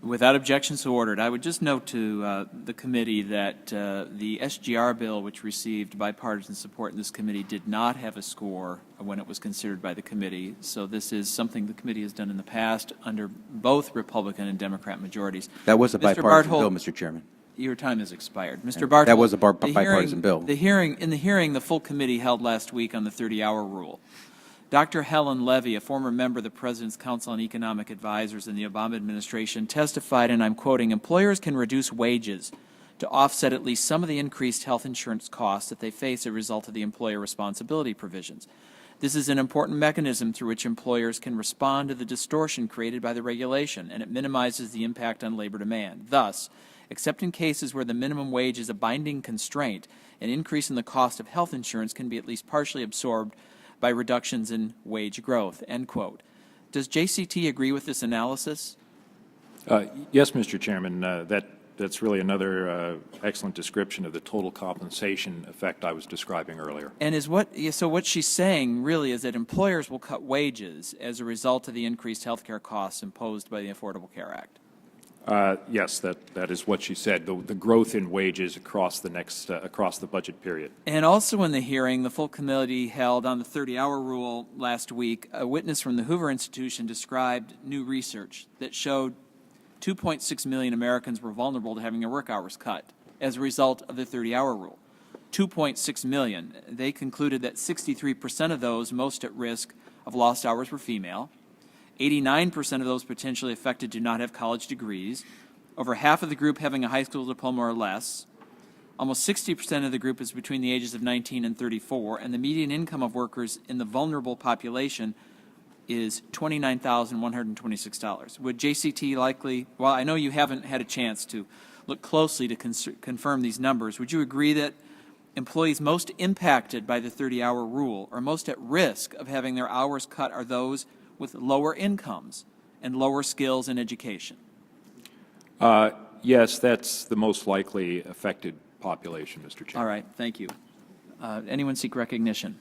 Without objection, so ordered. I would just note to the committee that the SGR bill, which received bipartisan support in this committee, did not have a score when it was considered by the committee. So this is something the committee has done in the past under both Republican and Democrat majorities. That was a bipartisan bill, Mr. Chairman. Your time has expired. Mr. Barthold, that was a bipartisan bill. In the hearing, the full committee held last week on the 30-hour rule. Dr. Helen Levy, a former member of the President's Council on Economic Advisors in the Obama administration, testified, and I'm quoting, "Employers can reduce wages to offset at least some of the increased health insurance costs that they face as a result of the employer responsibility provisions. This is an important mechanism through which employers can respond to the distortion created by the regulation, and it minimizes the impact on labor demand. Thus, except in cases where the minimum wage is a binding constraint, an increase in the cost of health insurance can be at least partially absorbed by reductions in wage growth," end quote. Does JCT agree with this analysis? Yes, Mr. Chairman. That's really another excellent description of the total compensation effect I was describing earlier. And so what she's saying really is that employers will cut wages as a result of the increased health care costs imposed by the Affordable Care Act. Yes, that is what she said. The growth in wages across the budget period. And also in the hearing, the full committee held on the 30-hour rule last week, a witness from the Hoover Institution described new research that showed 2.6 million Americans were vulnerable to having their work hours cut as a result of the 30-hour rule. 2.6 million. They concluded that 63% of those most at risk of lost hours were female. 89% of those potentially affected do not have college degrees. Over half of the group having a high school diploma or less. Almost 60% of the group is between the ages of 19 and 34, and the median income of workers in the vulnerable population is $29,126. Would JCT likely, well, I know you haven't had a chance to look closely to confirm these numbers, would you agree that employees most impacted by the 30-hour rule or most at risk of having their hours cut are those with lower incomes and lower skills in education? Yes, that's the most likely affected population, Mr. Chairman. All right, thank you. Anyone seek recognition?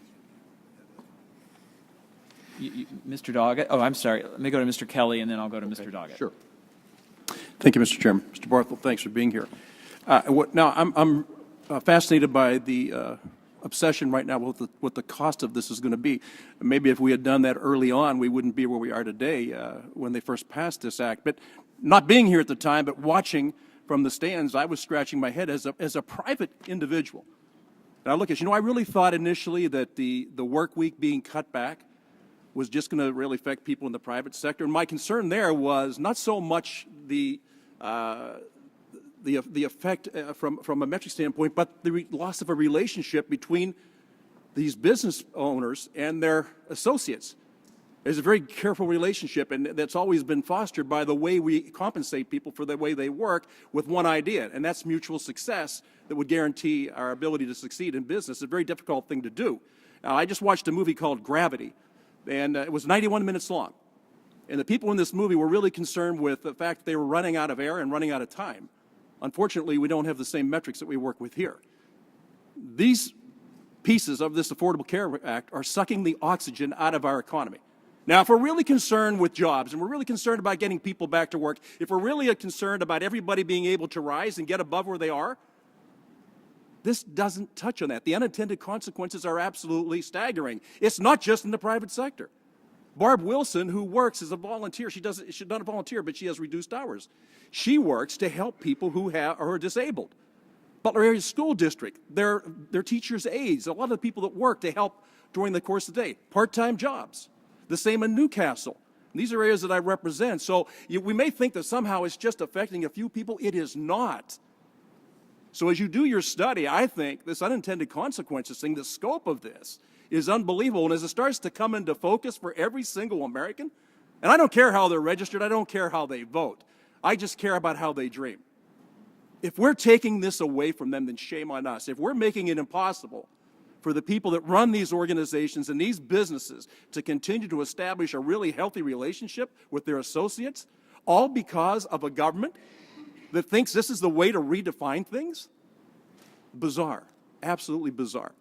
Mr. Doggett? Oh, I'm sorry. Let me go to Mr. Kelly, and then I'll go to Mr. Doggett. Sure. Thank you, Mr. Chairman. Mr. Barthold, thanks for being here. Now, I'm fascinated by the obsession right now with what the cost of this is going to be. Maybe if we had done that early on, we wouldn't be where we are today when they first passed this act. But not being here at the time, but watching from the stands, I was scratching my head as a private individual. And I look at, I really thought initially that the work week being cut back was just going to really affect people in the private sector. And my concern there was not so much the effect from a metric standpoint, but the loss of a relationship between these business owners and their associates. There's a very careful relationship, and that's always been fostered by the way we compensate people for the way they work with one idea, and that's mutual success that would guarantee our ability to succeed in business. It's a very difficult thing to do. Now, I just watched a movie called Gravity, and it was 91 minutes long. And the people in this movie were really concerned with the fact that they were running out of air and running out of time. Unfortunately, we don't have the same metrics that we work with here. These pieces of this Affordable Care Act are sucking the oxygen out of our economy. Now, if we're really concerned with jobs and we're really concerned about getting people back to work, if we're really concerned about everybody being able to rise and get above where they are, this doesn't touch on that. The unintended consequences are absolutely staggering. It's not just in the private sector. Barb Wilson, who works as a volunteer, she's not a volunteer, but she has reduced hours. She works to help people who are disabled. Butler Area School District, they're teachers' aides, a lot of the people that work to help during the course of the day, part-time jobs. The same in Newcastle. These are areas that I represent. So we may think that somehow it's just affecting a few people. It is not. So as you do your study, I think this unintended consequences thing, the scope of this is unbelievable. And as it starts to come into focus for every single American, and I don't care how they're registered, I don't care how they vote, I just care about how they dream. If we're taking this away from them, then shame on us. If we're making it impossible for the people that run these organizations and these businesses to continue to establish a really healthy relationship with their associates, all because of a government that thinks this is the way to redefine things? Bizarre. Absolutely bizarre.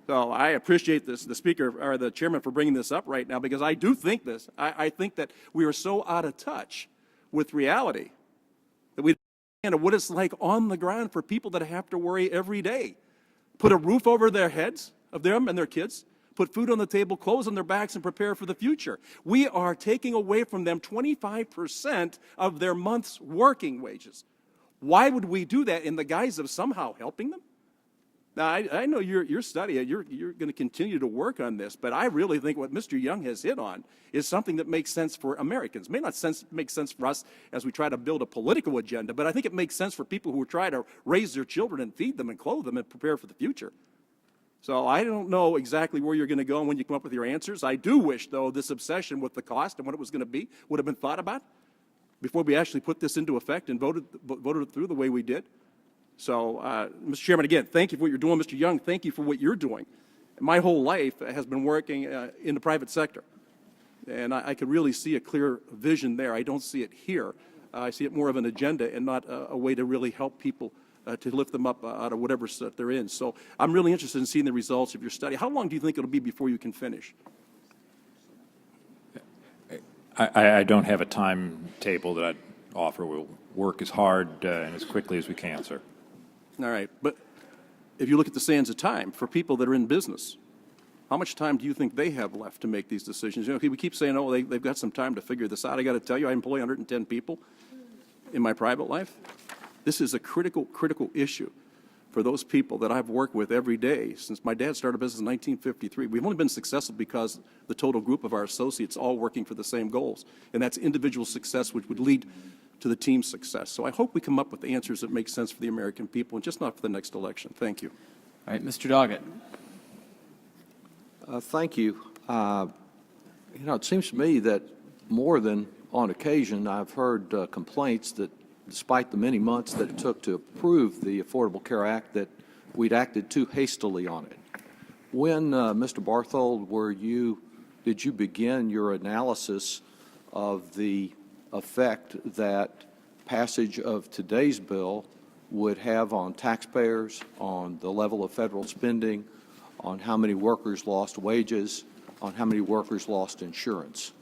So I appreciate this, the speaker or the chairman for bringing this up right now, because I do think this. I think that we are so out of touch with reality that we don't understand what it's like on the ground for people that have to worry every day. Put a roof over their heads of them and their kids, put food on the table, clothes on their backs, and prepare for the future. We are taking away from them 25% of their month's working wages. Why would we do that in the guise of somehow helping them? Now, I know you're studying, you're going to continue to work on this, but I really think what Mr. Young has hit on is something that makes sense for Americans. It may not make sense for us as we try to build a political agenda, but I think it makes sense for people who try to raise their children and feed them and clothe them and prepare for the future. So I don't know exactly where you're going to go and when you come up with your answers. I do wish, though, this obsession with the cost and what it was going to be would have been thought about before we actually put this into effect and voted it through the way we did. So, Mr. Chairman, again, thank you for what you're doing. Mr. Young, thank you for what you're doing. My whole life has been working in the private sector, and I could really see a clear vision there. I don't see it here. I see it more of an agenda and not a way to really help people to lift them up out of whatever set they're in. So I'm really interested in seeing the results of your study. How long do you think it'll be before you can finish? I don't have a timetable that I'd offer. We'll work as hard and as quickly as we can, sir. All right, but if you look at the sands of time for people that are in business, how much time do you think they have left to make these decisions? You know, we keep saying, oh, they've got some time to figure this out. I got to tell you, I employ 110 people in my private life. This is a critical issue for those people that I've worked with every day since my dad started business in 1953. We've only been successful because the total group of our associates all working for the same goals, and that's individual success, which would lead to the team's success. So I hope we come up with answers that make sense for the American people and just not for the next election. Thank you. All right, Mr. Doggett. Thank you. It seems to me that more than on occasion, I've heard complaints that despite the many months that it took to approve the Affordable Care Act, that we'd acted too hastily on it. When, Mr. Barthold, did you begin your analysis of the effect that passage of today's bill would have on taxpayers, on the level of federal spending, on how many workers lost wages, on how many workers lost insurance?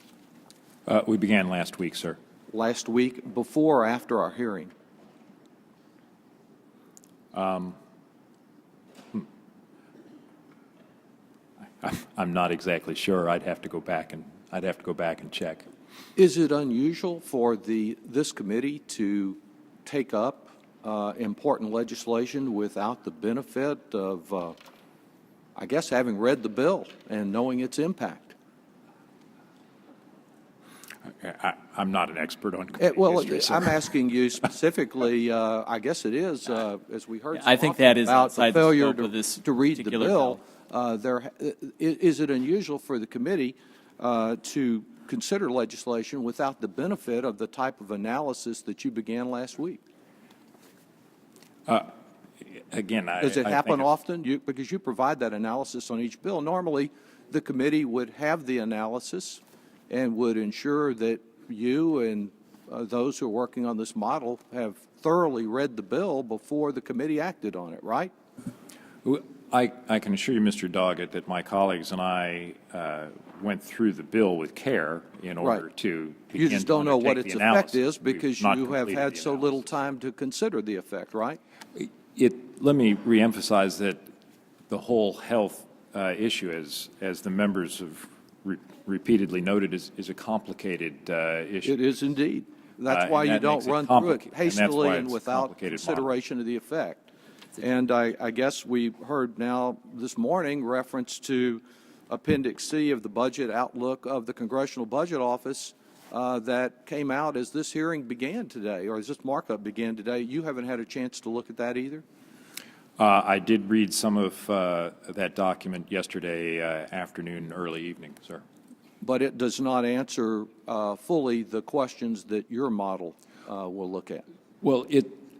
We began last week, sir. Last week, before or after our hearing? I'm not exactly sure. I'd have to go back and check. Is it unusual for this committee to take up important legislation without the benefit of, I guess, having read the bill and knowing its impact? I'm not an expert on well, history, sir. I'm asking you specifically. I guess it is, as we heard. I think that is about outside the failure the scope of this to read the particular bill. Is it unusual for the committee to consider legislation without the benefit of the type of analysis that you began last week? Again, does it happen often? Because you provide that analysis on each bill. Normally, the committee would have the analysis and would ensure that you and those who are working on this model have thoroughly read the bill before the committee acted on it, right? I can assure you, Mr. Doggett, that my colleagues and I went through the bill with care in order to begin. You just don't know what its effect is We've because not you have completed had the so little time to consider the effect, right? Let me reemphasize that the whole health issue, as the members have repeatedly noted, is a complicated issue. It is indeed. That's why you don't run through it hastily and without consideration of the effect. And I guess we heard now this morning reference to Appendix C of the budget outlook of the Congressional Budget Office that came out as this hearing began today, or as this markup began today. You haven't had a chance to look at that either? I did read some of that document yesterday afternoon, early evening, sir. But it does not answer fully the questions that your model will look at. Well,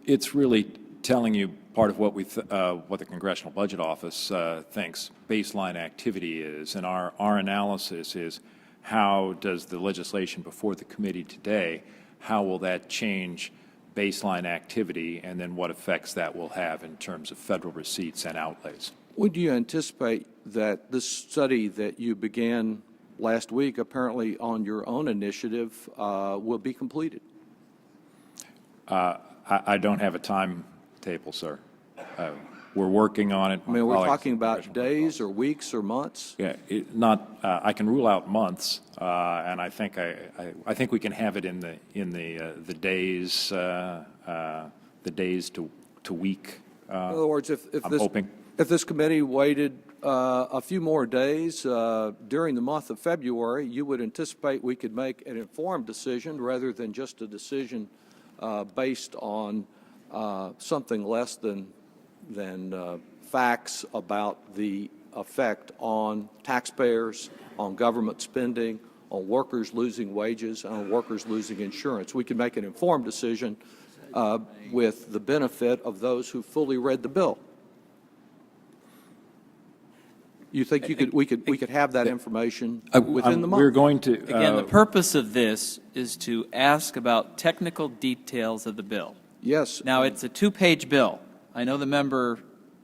it's really telling you part of what what the Congressional Budget Office thinks baseline activity is, and our analysis is how does the legislation before the committee today, how will that change baseline activity, and then what effects that will have in terms of federal receipts and outlays. When do you anticipate that this study that you began last week, apparently on your own initiative, will be completed? I don't have a timetable, sir. We're working on it. I mean, we're talking about days or weeks or months? Yeah, I can rule out months, and I think we can have it in the days to week. In other words, I'm hoping. If this committee waited a few more days during the month of February, you would anticipate we could make an informed decision rather than just a decision based on something less than facts about the effect on taxpayers, on government spending, on workers losing wages, and on workers losing insurance. We can make an informed decision with the benefit of those who fully read the bill. You think we could have that information within the month? We're going to Again, the purpose of this is to ask about technical details of the bill. Yes. Now, it's a two-page bill. I know the member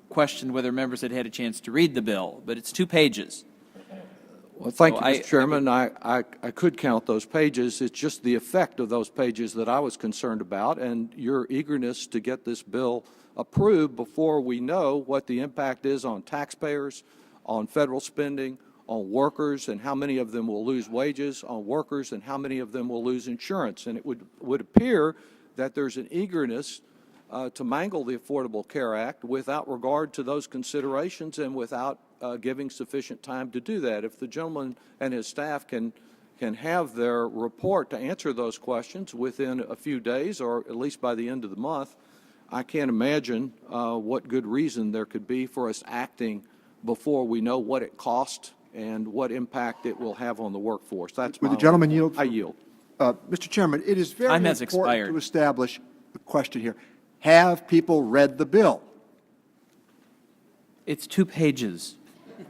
questioned whether members had had a chance to read the bill, but it's 2 pages. Well, thank you, Mr. Chairman. I could count those pages. It's just the effect of those pages that I was concerned about, and your eagerness to get this bill approved before we know what the impact is on taxpayers, on federal spending, on workers, and how many of them will lose wages, on workers, and how many of them will lose insurance. And it would appear that there's an eagerness to mangle the Affordable Care Act without regard to those considerations and without giving sufficient time to do that. If the gentleman and his staff can have their report to answer those questions within a few days or at least by the end of the month, I can't imagine what good reason there could be for us acting before we know what it costs and what impact it will have on the workforce. That's Would the gentleman yield? I yield. Mr. Chairman, it is very Time has important expired. to establish the question here. Have people read the bill? It's 2 pages.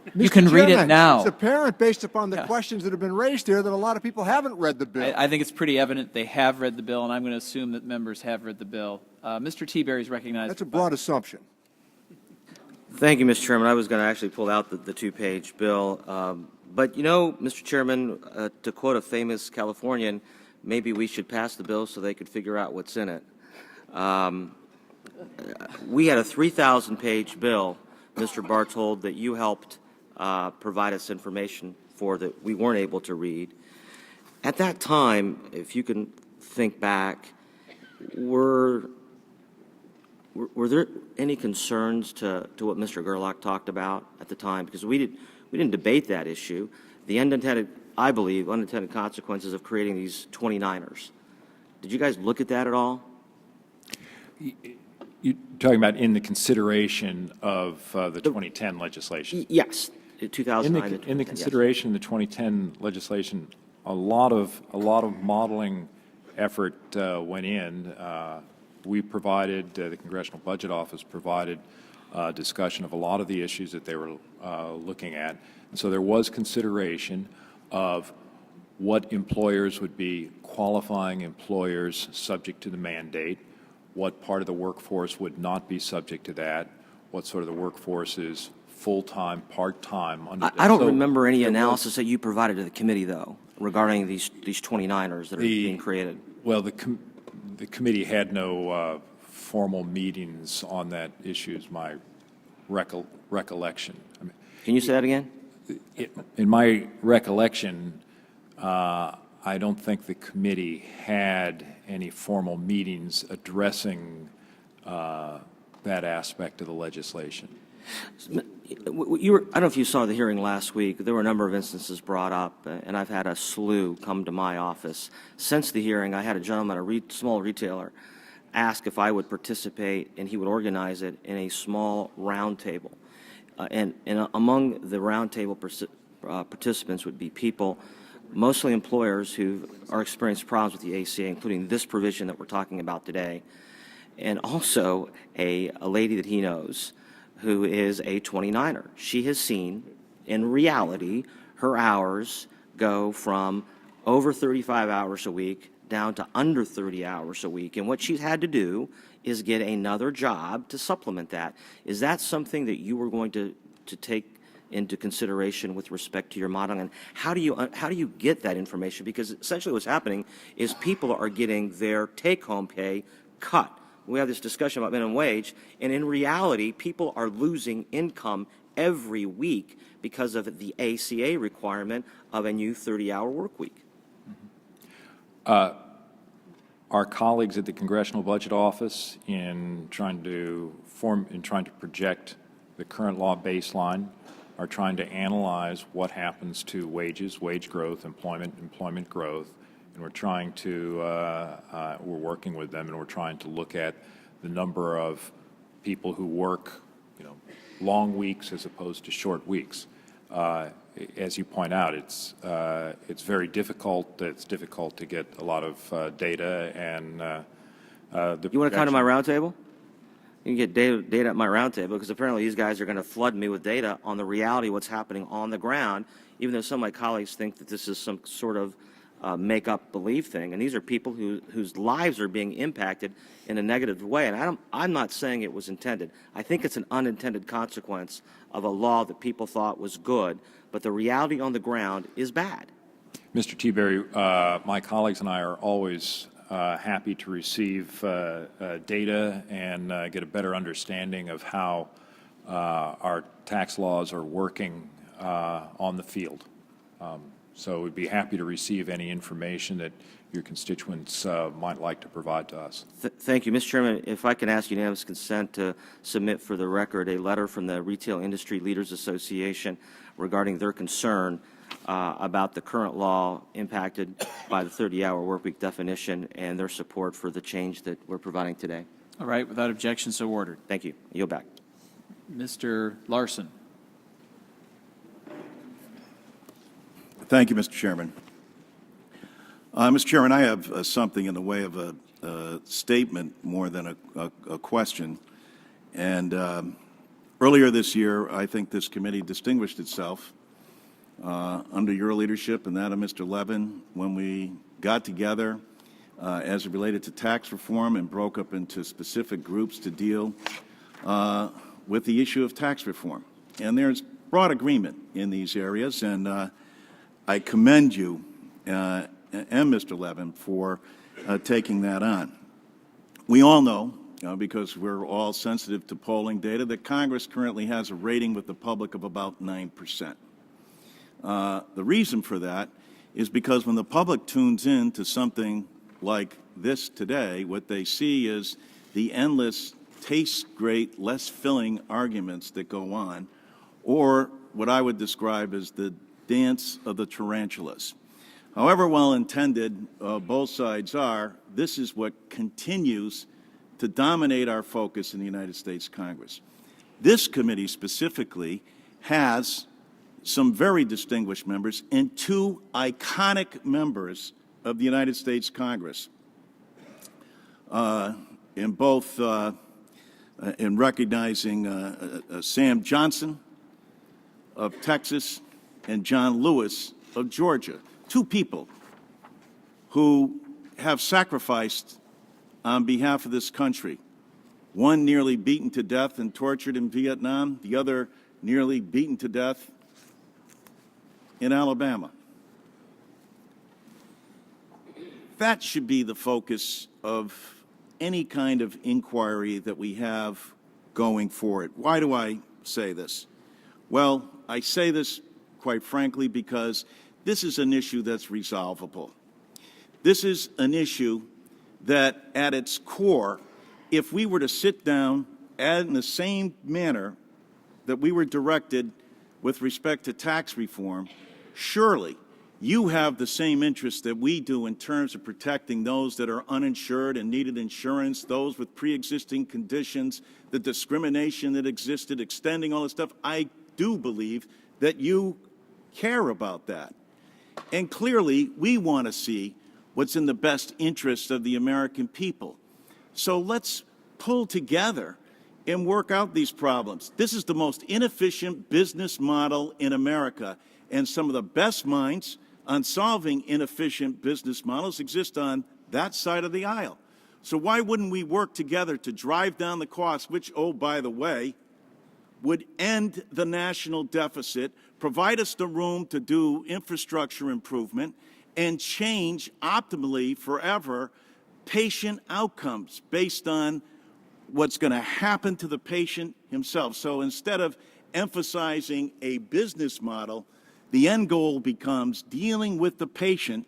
Mr. You can read it Chairman, now. It's apparent, based upon the questions that have been raised here, that a lot of people haven't read the bill. I think it's pretty evident they have read the bill, and I'm going to assume that members have read the bill. Mr. Teaberry is recognized. That's a broad assumption. Thank you, Mr. Chairman. I was going to actually pull out the 2-page bill. But, you know, Mr. Chairman, to quote a famous Californian, maybe we should pass the bill so they could figure out what's in it. We had a 3,000-page bill, Mr. Barthold, that you helped provide us information for that we weren't able to read. At that time, if you can think back, were there any concerns to what Mr. Gerlach talked about at the time? Because we didn't debate that issue. The I believe, unintended consequences of creating these 29ers. Did you guys look at that at all? You're talking about in the consideration of the 2010 legislation? Yes, 2009. In the consideration of the 2010 legislation, a lot of modeling effort went in. We provided, the Congressional Budget Office provided discussion of a lot of the issues that they were looking at. And so there was consideration of what employers would be qualifying employers subject to the mandate, what part of the workforce would not be subject to that, what sort of the workforce is full-time, part-time. I don't remember any analysis that you provided to the committee, though, regarding these 29ers that are being created. Well, the committee had no formal meetings on that issue, is my recollection. I mean, can you say that again? In my recollection, I don't think the committee had any formal meetings addressing that aspect of the legislation. I don't know if you saw the hearing last week. There were a number of instances brought up, and I've had a slew come to my office. Since the hearing, I had a gentleman, a small retailer, ask if I would participate, and he would organize it in a small round table. And among the round table participants would be people, mostly employers who are experiencing problems with the ACA, including this provision that we're talking about today. and also a lady that he knows who is a 29er. She has seen, in reality, her hours go from over 35 hours a week down to under 30 hours a week. And what she's had to do is get another job to supplement that. Is that something that you were going to take into consideration with respect to your modeling? And how do you get that information? Because essentially what's happening is people are getting their take-home pay cut. We have this discussion about minimum wage, and in reality, people are losing income every week because of the ACA requirement of a new 30-hour work week. Our colleagues at the Congressional Budget Office, in trying to project the current law baseline, are trying to analyze what happens to wages, wage growth, employment growth, and we're trying to we're working with them, and we're trying to look at the number of people who work, long weeks as opposed to short weeks. As you point out, it's very difficult. It's difficult to get a lot of data, and You want to come to my roundtable? You can get data at my roundtable, because apparently these guys are going to flood me with data on the reality of what's happening on the ground, even though some of my colleagues think that this is some sort of make-up believe thing. And these are people whose lives are being impacted in a negative way. And I'm not saying it was intended. I think it's an unintended consequence of a law that people thought was good, but the reality on the ground is bad. Mr. Teaberry, my colleagues and I are always happy to receive data and get a better understanding of how our tax laws are working on the field. So we'd be happy to receive any information that your constituents might like to provide to us. Thank you. Mr. Chairman, if I can ask unanimous consent to submit for the record a letter from the Retail Industry Leaders Association regarding their concern about the current law impacted by the 30-hour workweek definition and their support for the change that we're providing today. All right, without objection, so ordered. Thank you. Yield back. Mr. Larson. Thank you, Mr. Chairman. Mr. Chairman, I have something in the way of a statement more than a question. And earlier this year, I think this committee distinguished itself under your leadership and that of Mr. Levin when we got together as it related to tax reform and broke up into specific groups to deal with the issue of tax reform. And there's broad agreement in these areas, and I commend you and Mr. Levin for taking that on. We all know, because we're all sensitive to polling data, that Congress currently has a rating with the public of about 9%. The reason for that is because when the public tunes in to something like this today, what they see is the endless, tastes great, less filling arguments that go on, or what I would describe as the dance of the tarantulas. However well-intended both sides are, this is what continues to dominate our focus in the United States Congress. This committee specifically has some very distinguished members and two iconic members of the United States Congress in both in recognizing Sam Johnson of Texas and John Lewis of Georgia, two people who have sacrificed on behalf of this country. One nearly beaten to death and tortured in Vietnam, the other nearly beaten to death in Alabama. That should be the focus of any kind of inquiry that we have going forward. Why do I say this? Well, I say this quite frankly because this is an issue that's resolvable. This is an issue that at its core, if we were to sit down and in the same manner that we were directed with respect to tax reform, surely you have the same interest that we do in terms of protecting those that are uninsured and needed insurance, those with pre-existing conditions, the discrimination that existed, extending all this stuff. I do believe that you care about that. And clearly, we want to see what's in the best interest of the American people. So let's pull together and work out these problems. This is the most inefficient business model in America, and some of the best minds on solving inefficient business models exist on that side of the aisle. So why wouldn't we work together to drive down the costs, which, oh, by the way, would end the national deficit, provide us the room to do infrastructure improvement, and change optimally forever patient outcomes based on what's going to happen to the patient himself. So instead of emphasizing a business model, the end goal becomes dealing with the patient,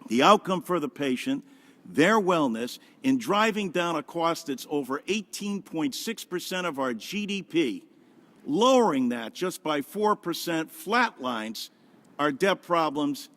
the outcome for the patient, their wellness, in driving down a cost that's over 18.6% of our GDP, lowering that just by 4%, flatlines our debt problems,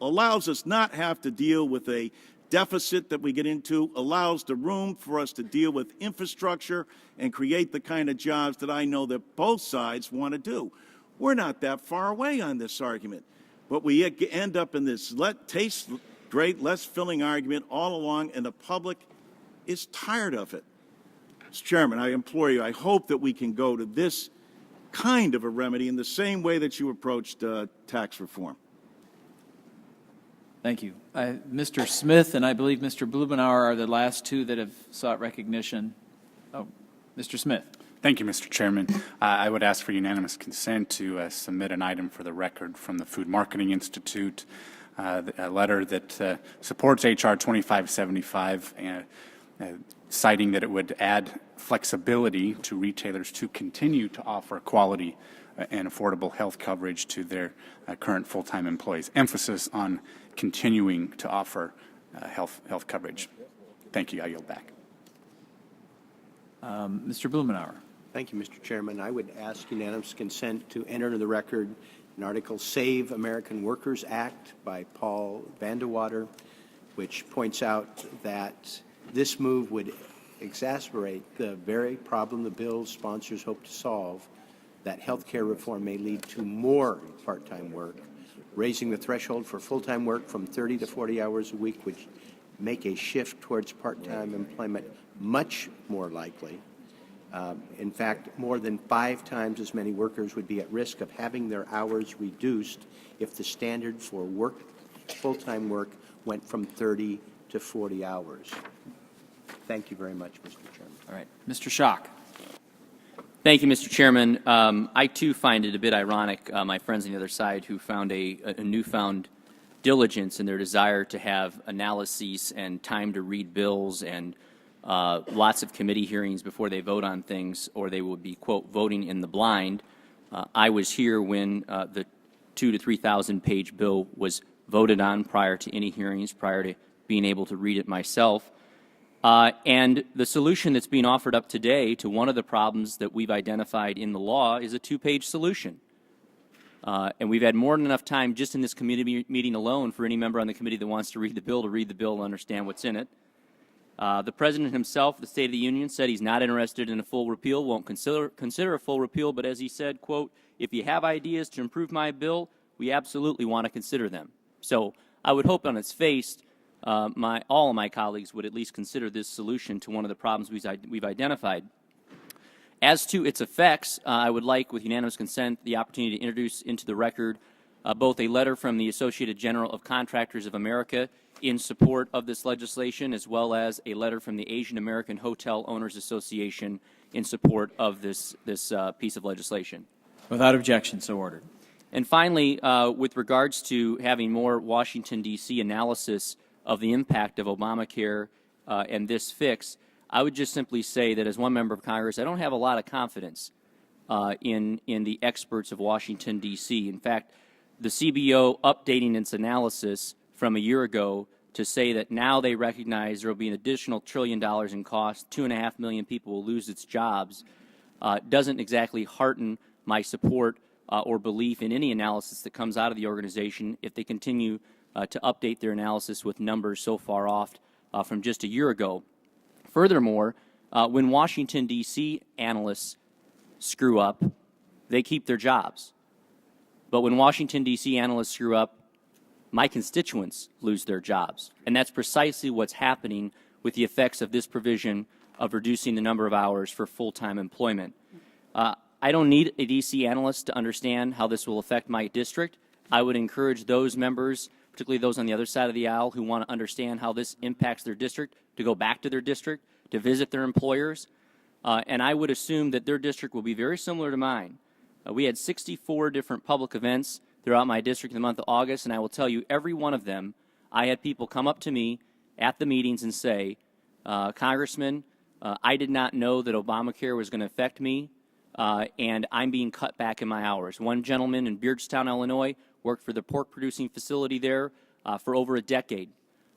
allows us not have to deal with a deficit that we get into, allows the room for us to deal with infrastructure and create the kind of jobs that I know that both sides want to do. We're not that far away on this argument, but we end up in this tastes great, less filling argument all along, and the public is tired of it. Mr. Chairman, I implore you, I hope that we can go to this kind of a remedy in the same way that you approached tax reform. Thank you. Mr. Smith and I believe Mr. Blumenauer are the last two that have sought recognition. Oh, Mr. Smith. Thank you, Mr. Chairman. I would ask for unanimous consent to submit an item for the record from the Food Marketing Institute, a letter that supports H.R. 2575, citing that it would add flexibility to retailers to continue to offer quality and affordable health coverage to their current full-time employees. Emphasis on continuing to offer health coverage. Thank you. I yield back. Mr. Blumenauer. Thank you, Mr. Chairman. I would ask unanimous consent to enter into the record an article, Save American Workers Act by Paul Vandewater, which points out that this move would exacerbate the very problem the bill's sponsors hope to solve, that health care reform may lead to more part-time work. Raising the threshold for full-time work from 30 to 40 hours a week would make a shift towards part-time employment much more likely. In fact, more than 5 times as many workers would be at risk of having their hours reduced if the standard for full-time work went from 30 to 40 hours. Thank you very much, Mr. Chairman. All right. Mr. Schock. Thank you, Mr. Chairman. I, too, find it a bit ironic, my friends on the other side who found a newfound diligence in their desire to have analyses and time to read bills and lots of committee hearings before they vote on things, or they will be, quote, voting in the blind. I was here when the 2,000 to 3,000 page bill was voted on prior to any hearings, prior to being able to read it myself. And the solution that's being offered up today to one of the problems that we've identified in the law is a 2-page solution. And we've had more than enough time just in this committee meeting alone for any member on the committee that wants to read the bill and understand what's in it. The President himself, the State of the Union, said he's not interested in a full repeal, won't consider a full repeal, but as he said, quote, if you have ideas to improve my bill, we absolutely want to consider them. So I would hope on its face all of my colleagues would at least consider this solution to one of the problems we've identified. As to its effects, I would like, with unanimous consent, the opportunity to introduce into the record both a letter from the Associated General of Contractors of America in support of this legislation, as well as a letter from the Asian American Hotel Owners Association in support of this piece of legislation. Without objection, so ordered. And finally, with regards to having more Washington, D.C. analysis of the impact of Obamacare and this fix, I would just simply say that as one member of Congress, I don't have a lot of confidence in the experts of Washington, D.C. In fact, the CBO updating its analysis from a year ago to say that now they recognize there will be an additional $1 trillion in cost, 2.5 million people will lose its jobs, doesn't exactly hearten my support or belief in any analysis that comes out of the organization if they continue to update their analysis with numbers so far off from just a year ago. Furthermore, when Washington, D.C. analysts screw up, they keep their jobs. But when Washington, D.C. analysts screw up, my constituents lose their jobs. And that's precisely what's happening with the effects of this provision of reducing the number of hours for full-time employment. I don't need a DC analyst to understand how this will affect my district. I would encourage those members, particularly those on the other side of the aisle who want to understand how this impacts their district, to go back to their district, to visit their employers. And I would assume that their district will be very similar to mine. We had 64 different public events throughout my district in the month of August, and I will tell you, every one of them, I had people come up to me at the meetings and say, Congressman, I did not know that Obamacare was going to affect me, and I'm being cut back in my hours. One gentleman in Beardstown, Illinois, worked for the pork producing facility there for over a decade,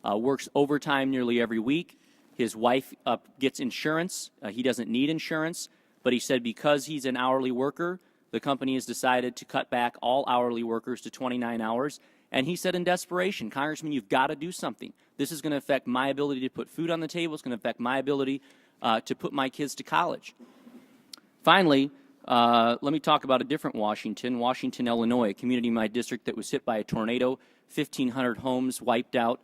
works overtime nearly every week. His wife gets insurance. He doesn't need insurance, but he said because he's an hourly worker, the company has decided to cut back all hourly workers to 29 hours. And he said in desperation, Congressman, you've got to do something. This is going to affect my ability to put food on the table. It's going to affect my ability to put my kids to college. Finally, let me talk about a different Washington, Illinois, a community in my district that was hit by a tornado, 1,500 homes wiped out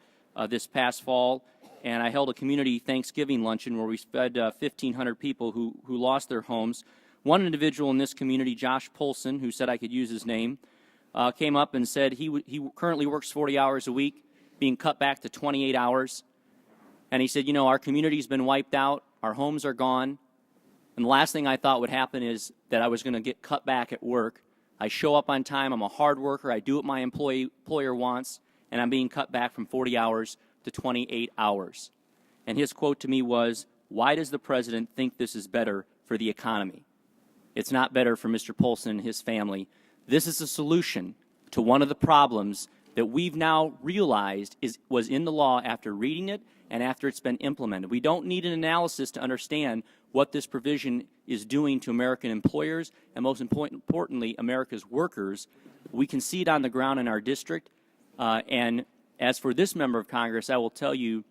this past fall. And I held a community Thanksgiving luncheon where we fed 1,500 people who lost their homes. One individual in this community, Josh Polson, who said I could use his name, came up and said he currently works 40 hours a week, being cut back to 28 hours. And he said, you know, our community's been wiped out, our homes are gone, and the last thing I thought would happen is that I was going to get cut back at work. I show up on time, I'm a hard worker, I do what my employer wants, and I'm being cut back from 40 hours to 28 hours. And his quote to me was, why does the president think this is better for the economy? It's not better for Mr. Polson and his family. This is a solution to one of the problems that we've now realized was in the law after reading it and after it's been implemented. We don't need an analysis to understand what this provision is doing to American employers and, most importantly, America's workers. We can see it on the ground in our district. And as for this member of Congress, I will tell you,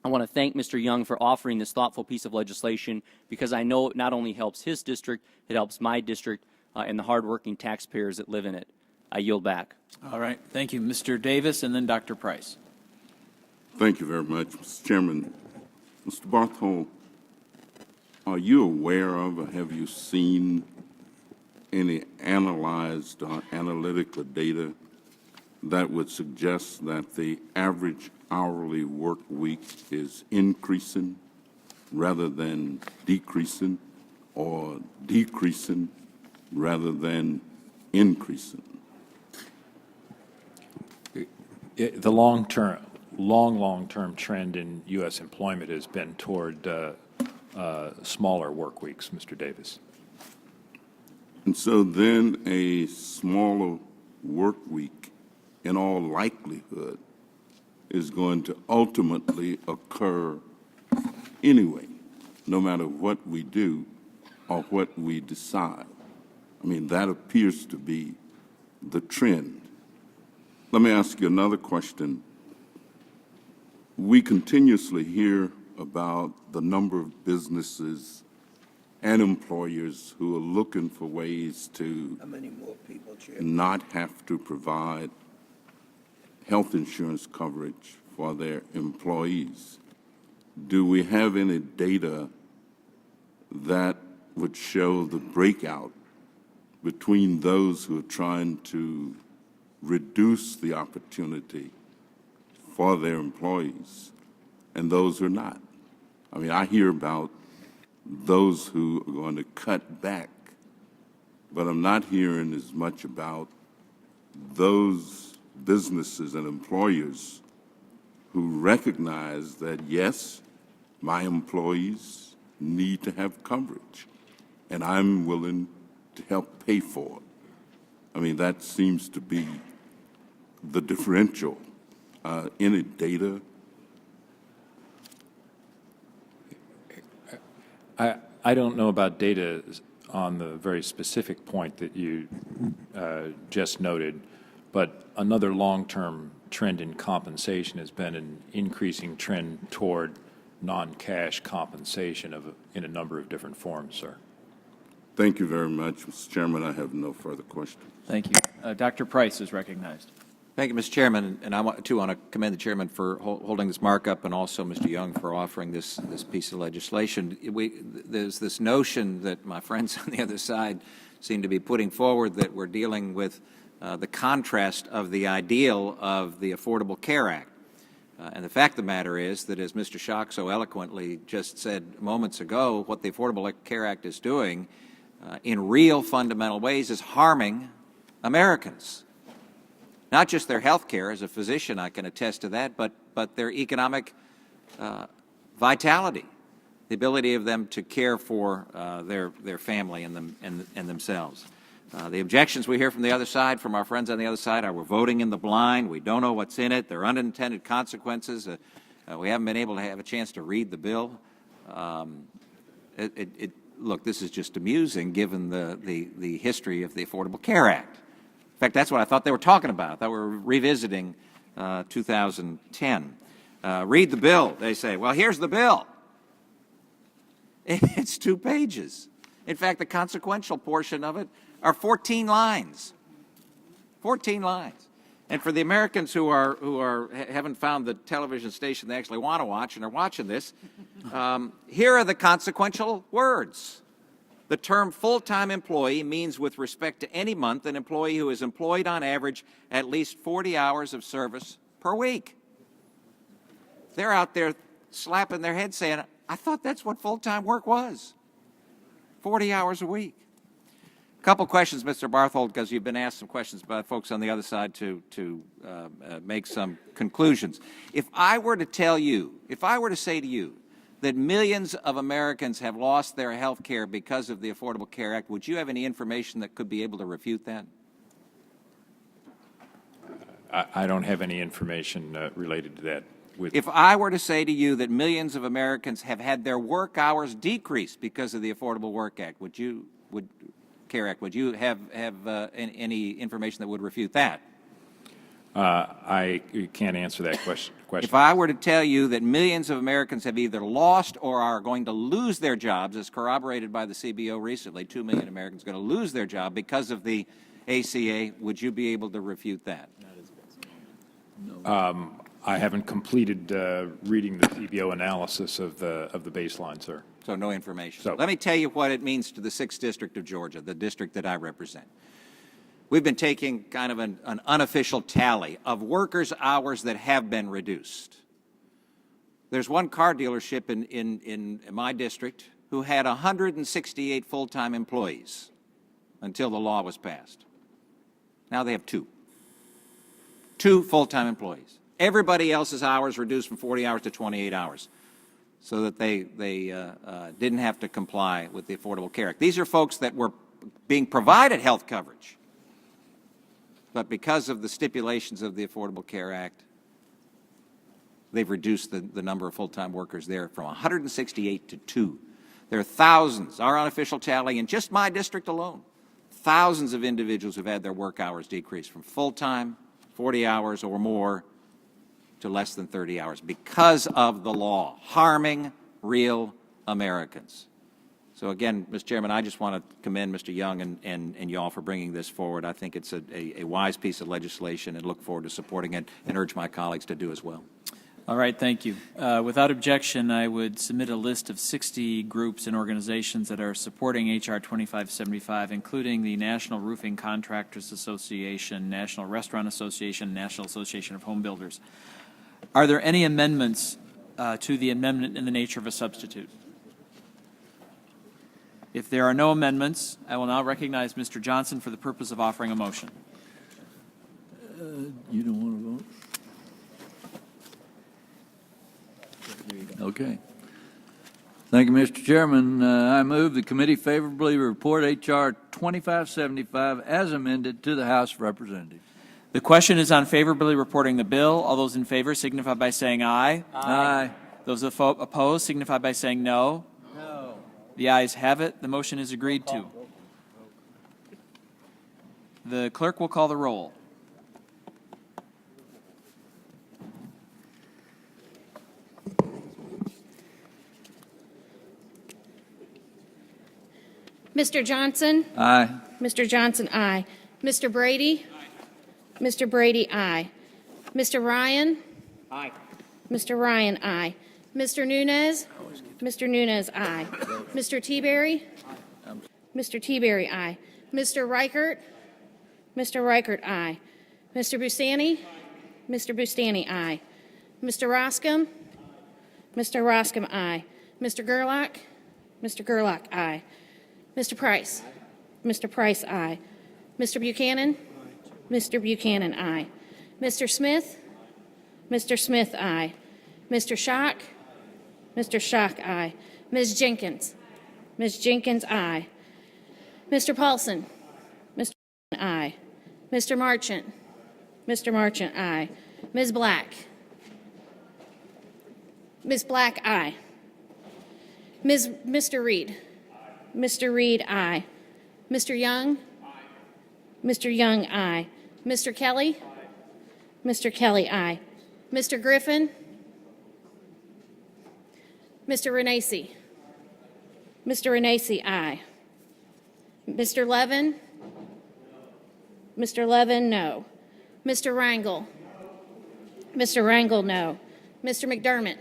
I want to thank Mr. Young for offering this thoughtful piece of legislation because I know it not only helps his district, it helps my district and the hardworking taxpayers that live in it. I yield back. All right. Thank you. Mr. Davis and then Dr. Price. Thank you very much, Mr. Chairman. Mr. Barthold, are you aware of or have you seen any analyzed or analytical data that would suggest that the average hourly work week is increasing rather than decreasing, or decreasing rather than increasing? The long-term trend in U.S. employment has been toward smaller work weeks, Mr. Davis. And so then a smaller work week, in all likelihood, is going to ultimately occur anyway, no matter what we do or what we decide. I mean, that appears to be the trend. Let me ask you another question. We continuously hear about the number of businesses and employers who are looking for ways to not have to provide health insurance coverage for their employees. Do we have any data that would show the breakout between those who are trying to reduce the opportunity for their employees and those who are not? I mean, I hear about those who are going to cut back, but I'm not hearing as much about those businesses and employers who recognize that, yes, my employees need to have coverage, and I'm willing to help pay for it. I mean, that seems to be the differential. Any data? I don't know about data on the very specific point that you just noted, but another long-term trend in compensation has been an increasing trend toward non-cash compensation in a number of different forms, sir. Thank you very much, Mr. Chairman. I have no further questions. Thank you. Dr. Price is recognized. Thank you, Mr. Chairman, and I want to commend the chairman for holding this markup, and also Mr. Young for offering this piece of legislation. There's this notion that my friends on the other side seem to be putting forward that we're dealing with the contrast of the ideal of the Affordable Care Act. And the fact of the matter is that, as Mr. Schock so eloquently just said moments ago, what the Affordable Care Act is doing in real fundamental ways is harming Americans. Not just their health care. As a physician, I can attest to that, but their economic vitality, the ability of them to care for their family and themselves. The objections we hear from the other side, from our friends on the other side, are we're voting in the blind, we don't know what's in it, there are unintended consequences, we haven't been able to have a chance to read the bill. Look, this is just amusing given the history of the Affordable Care Act. In fact, that's what I thought they were talking about. I thought we were revisiting 2010. Read the bill, they say. Well, here's the bill. It's 2 pages. In fact, the consequential portion of it are 14 lines. 14 lines. And for the Americans who haven't found the television station they actually want to watch and are watching this, here are the consequential words. The term full-time employee means, with respect to any month, an employee who is employed on average at least 40 hours of service per week. They're out there slapping their head saying, I thought that's what full-time work was. 40 hours a week. A couple questions, Mr. Barthold, because you've been asked some questions by folks on the other side to make some conclusions. If I were to say to you that millions of Americans have lost their health care because of the Affordable Care Act, would you have any information that could be able to refute that? I don't have any information related to that. If I were to say to you that millions of Americans have had their work hours decreased because of the Affordable Care Act, would you have any information that would refute that? I can't answer that question. If I were to tell you that millions of Americans have either lost or are going to lose their jobs, as corroborated by the CBO recently, 2 million Americans are going to lose their job because of the ACA, would you be able to refute that? I haven't completed reading the CBO analysis of the baseline, sir. So no information. So let me tell you what it means to the 6th District of Georgia, the district that I represent. We've been taking kind of an unofficial tally of workers' hours that have been reduced. There's one car dealership in my district who had 168 full-time employees until the law was passed. Now they have 2. 2 full-time employees. Everybody else's hours reduced from 40 hours to 28 hours so that they didn't have to comply with the Affordable Care Act. These are folks that were being provided health coverage, but because of the stipulations of the Affordable Care Act, they've reduced the number of full-time workers there from 168 to 2. There are thousands, our unofficial tally, in just my district alone, thousands of individuals who've had their work hours decreased from full-time, 40 hours or more, to less than 30 hours because of the law, harming real Americans. So again, Mr. Chairman, I just want to commend Mr. Young and you all for bringing this forward. I think it's a wise piece of legislation and look forward to supporting it and urge my colleagues to do as well. All right, thank you. Without objection, I would submit a list of 60 groups and organizations that are supporting H.R. 2575, including the National Roofing Contractors Association, National Restaurant Association, National Association of Home Builders. Are there any amendments to the amendment in the nature of a substitute? If there are no amendments, I will now recognize Mr. Johnson for the purpose of offering a motion. You don't want to vote? Okay. Thank you, Mr. Chairman. I move the committee favorably report H.R. 2575 as amended to the House of Representatives. The question is on favorably reporting the bill. All those in favor signify by saying aye. Aye. Those opposed signify by saying no. No. The ayes have it. The motion is agreed to. The clerk will call the roll. Mr. Johnson? Aye. Mr. Johnson, aye. Mr. Brady? Aye. Mr. Brady, aye. Mr. Ryan? Aye. Mr. Ryan, aye. Mr. Nunez? Mr. Nunez, aye. Mr. Teaberry? Mr. Teaberry, aye. Mr. Reichert? Mr. Reichert, aye. Mr. Bustani? Mr. Bustani, aye. Mr. Roscom? Mr. Roscom, aye. Mr. Gerlach? Mr. Gerlach, aye. Mr. Price? Mr. Price, aye. Mr. Buchanan? Mr. Buchanan, aye. Mr. Smith? Mr. Smith, aye. Mr. Schock? Mr. Schock, aye. Ms. Jenkins? Ms. Jenkins, aye. Mr. Paulson? Mr. Aye. Mr. Marchant? Mr. Marchant, aye. Ms. Black? Ms. Black, aye. Mr. Reed? Mr. Reed, aye. Mr. Young? Mr. Young, aye. Mr. Kelly? Mr. Kelly, aye. Mr. Griffin? Mr. Renacci? Mr. Renacci, aye. Mr. Levin? Mr. Levin, no. Mr. Rangel? Mr. Rangel, no. Mr. McDermott?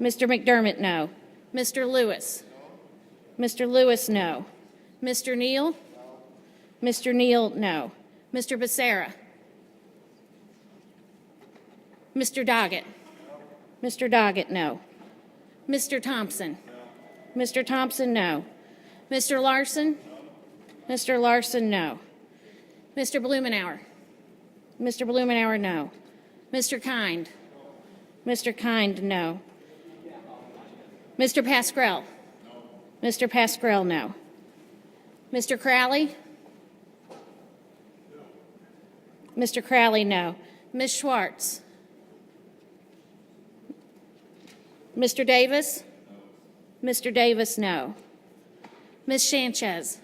Mr. McDermott, no. Mr. Lewis? Mr. Lewis, no. Mr. Neal? Mr. Neal, no. Mr. Becerra? Mr. Doggett? Mr. Doggett, no. Mr. Thompson? Mr. Thompson, no. Mr. Larson? Mr. Larson, no. Mr. Blumenauer? Mr. Blumenauer, no. Mr. Kind? Mr. Kind, no. Mr. Pascrell? Mr. Pascrell, no. Mr. Crowley? Mr. Crowley, no. Ms. Schwartz? Mr. Davis? Mr. Davis, no. Ms. Sanchez?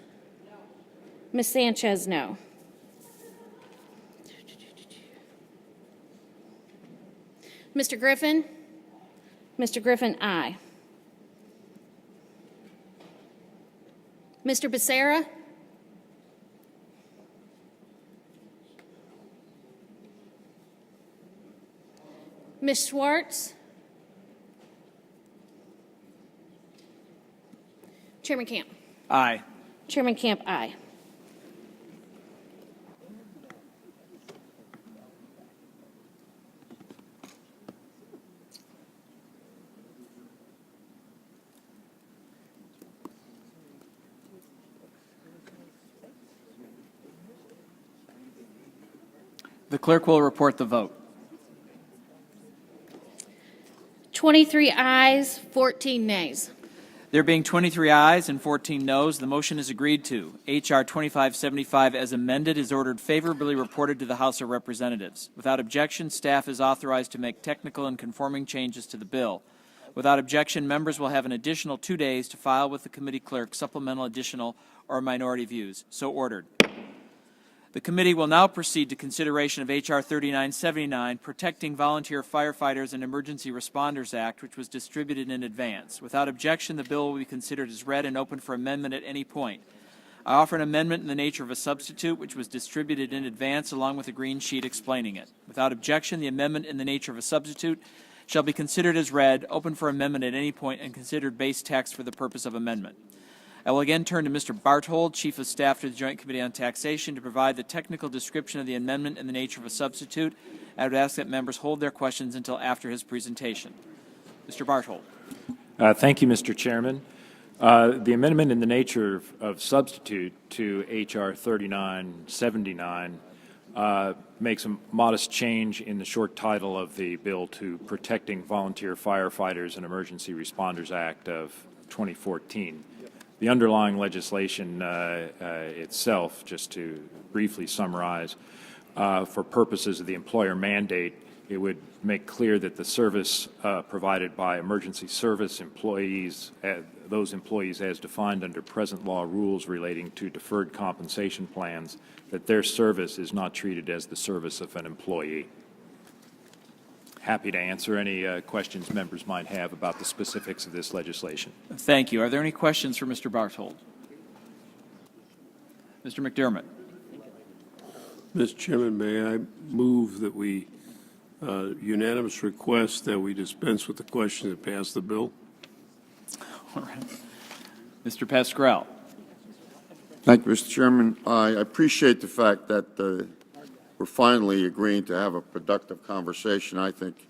Ms. Sanchez, no. Mr. Griffin? Mr. Griffin, aye. Mr. Becerra? Ms. Schwartz? Chairman Camp? Aye. Chairman Camp, aye. The clerk will report the vote. 23 ayes, 14 nays. There being 23 ayes and 14 noes, the motion is agreed to. H.R. 2575 as amended is ordered favorably reported to the House of Representatives. Without objection, staff is authorized to make technical and conforming changes to the bill. Without objection, members will have an additional 2 days to file with the committee clerk supplemental, additional, or minority views. So ordered. The committee will now proceed to consideration of H.R. 3979, Protecting Volunteer Firefighters and Emergency Responders Act, which was distributed in advance. Without objection, the bill will be considered as read and open for amendment at any point. I offer an amendment in the nature of a substitute, which was distributed in advance along with a green sheet explaining it. Without objection, the amendment in the nature of a substitute shall be considered as read, open for amendment at any point, and considered base text for the purpose of amendment. I will again turn to Mr. Barthold, Chief of Staff to the Joint Committee on Taxation, to provide the technical description of the amendment in the nature of a substitute. I would ask that members hold their questions until after his presentation. Mr. Barthold. Thank you, Mr. Chairman. The amendment in the nature of substitute to H.R. 3979 makes a modest change in the short title of the bill to Protecting Volunteer Firefighters and Emergency Responders Act of 2014. The underlying legislation itself, just to briefly summarize, for purposes of the employer mandate, it would make clear that the service provided by emergency service employees, those employees as defined under present law rules relating to deferred compensation plans, that their service is not treated as the service of an employee. Happy to answer any questions members might have about the specifics of this legislation. Thank you. Are there any questions for Mr. Barthold? Mr. McDermott. Mr. Chairman, may I move that we unanimous request that we dispense with the question and pass the bill? All right. Mr. Pascrell. Thank you, Mr. Chairman. I appreciate the fact that we're finally agreeing to have a productive conversation, I think,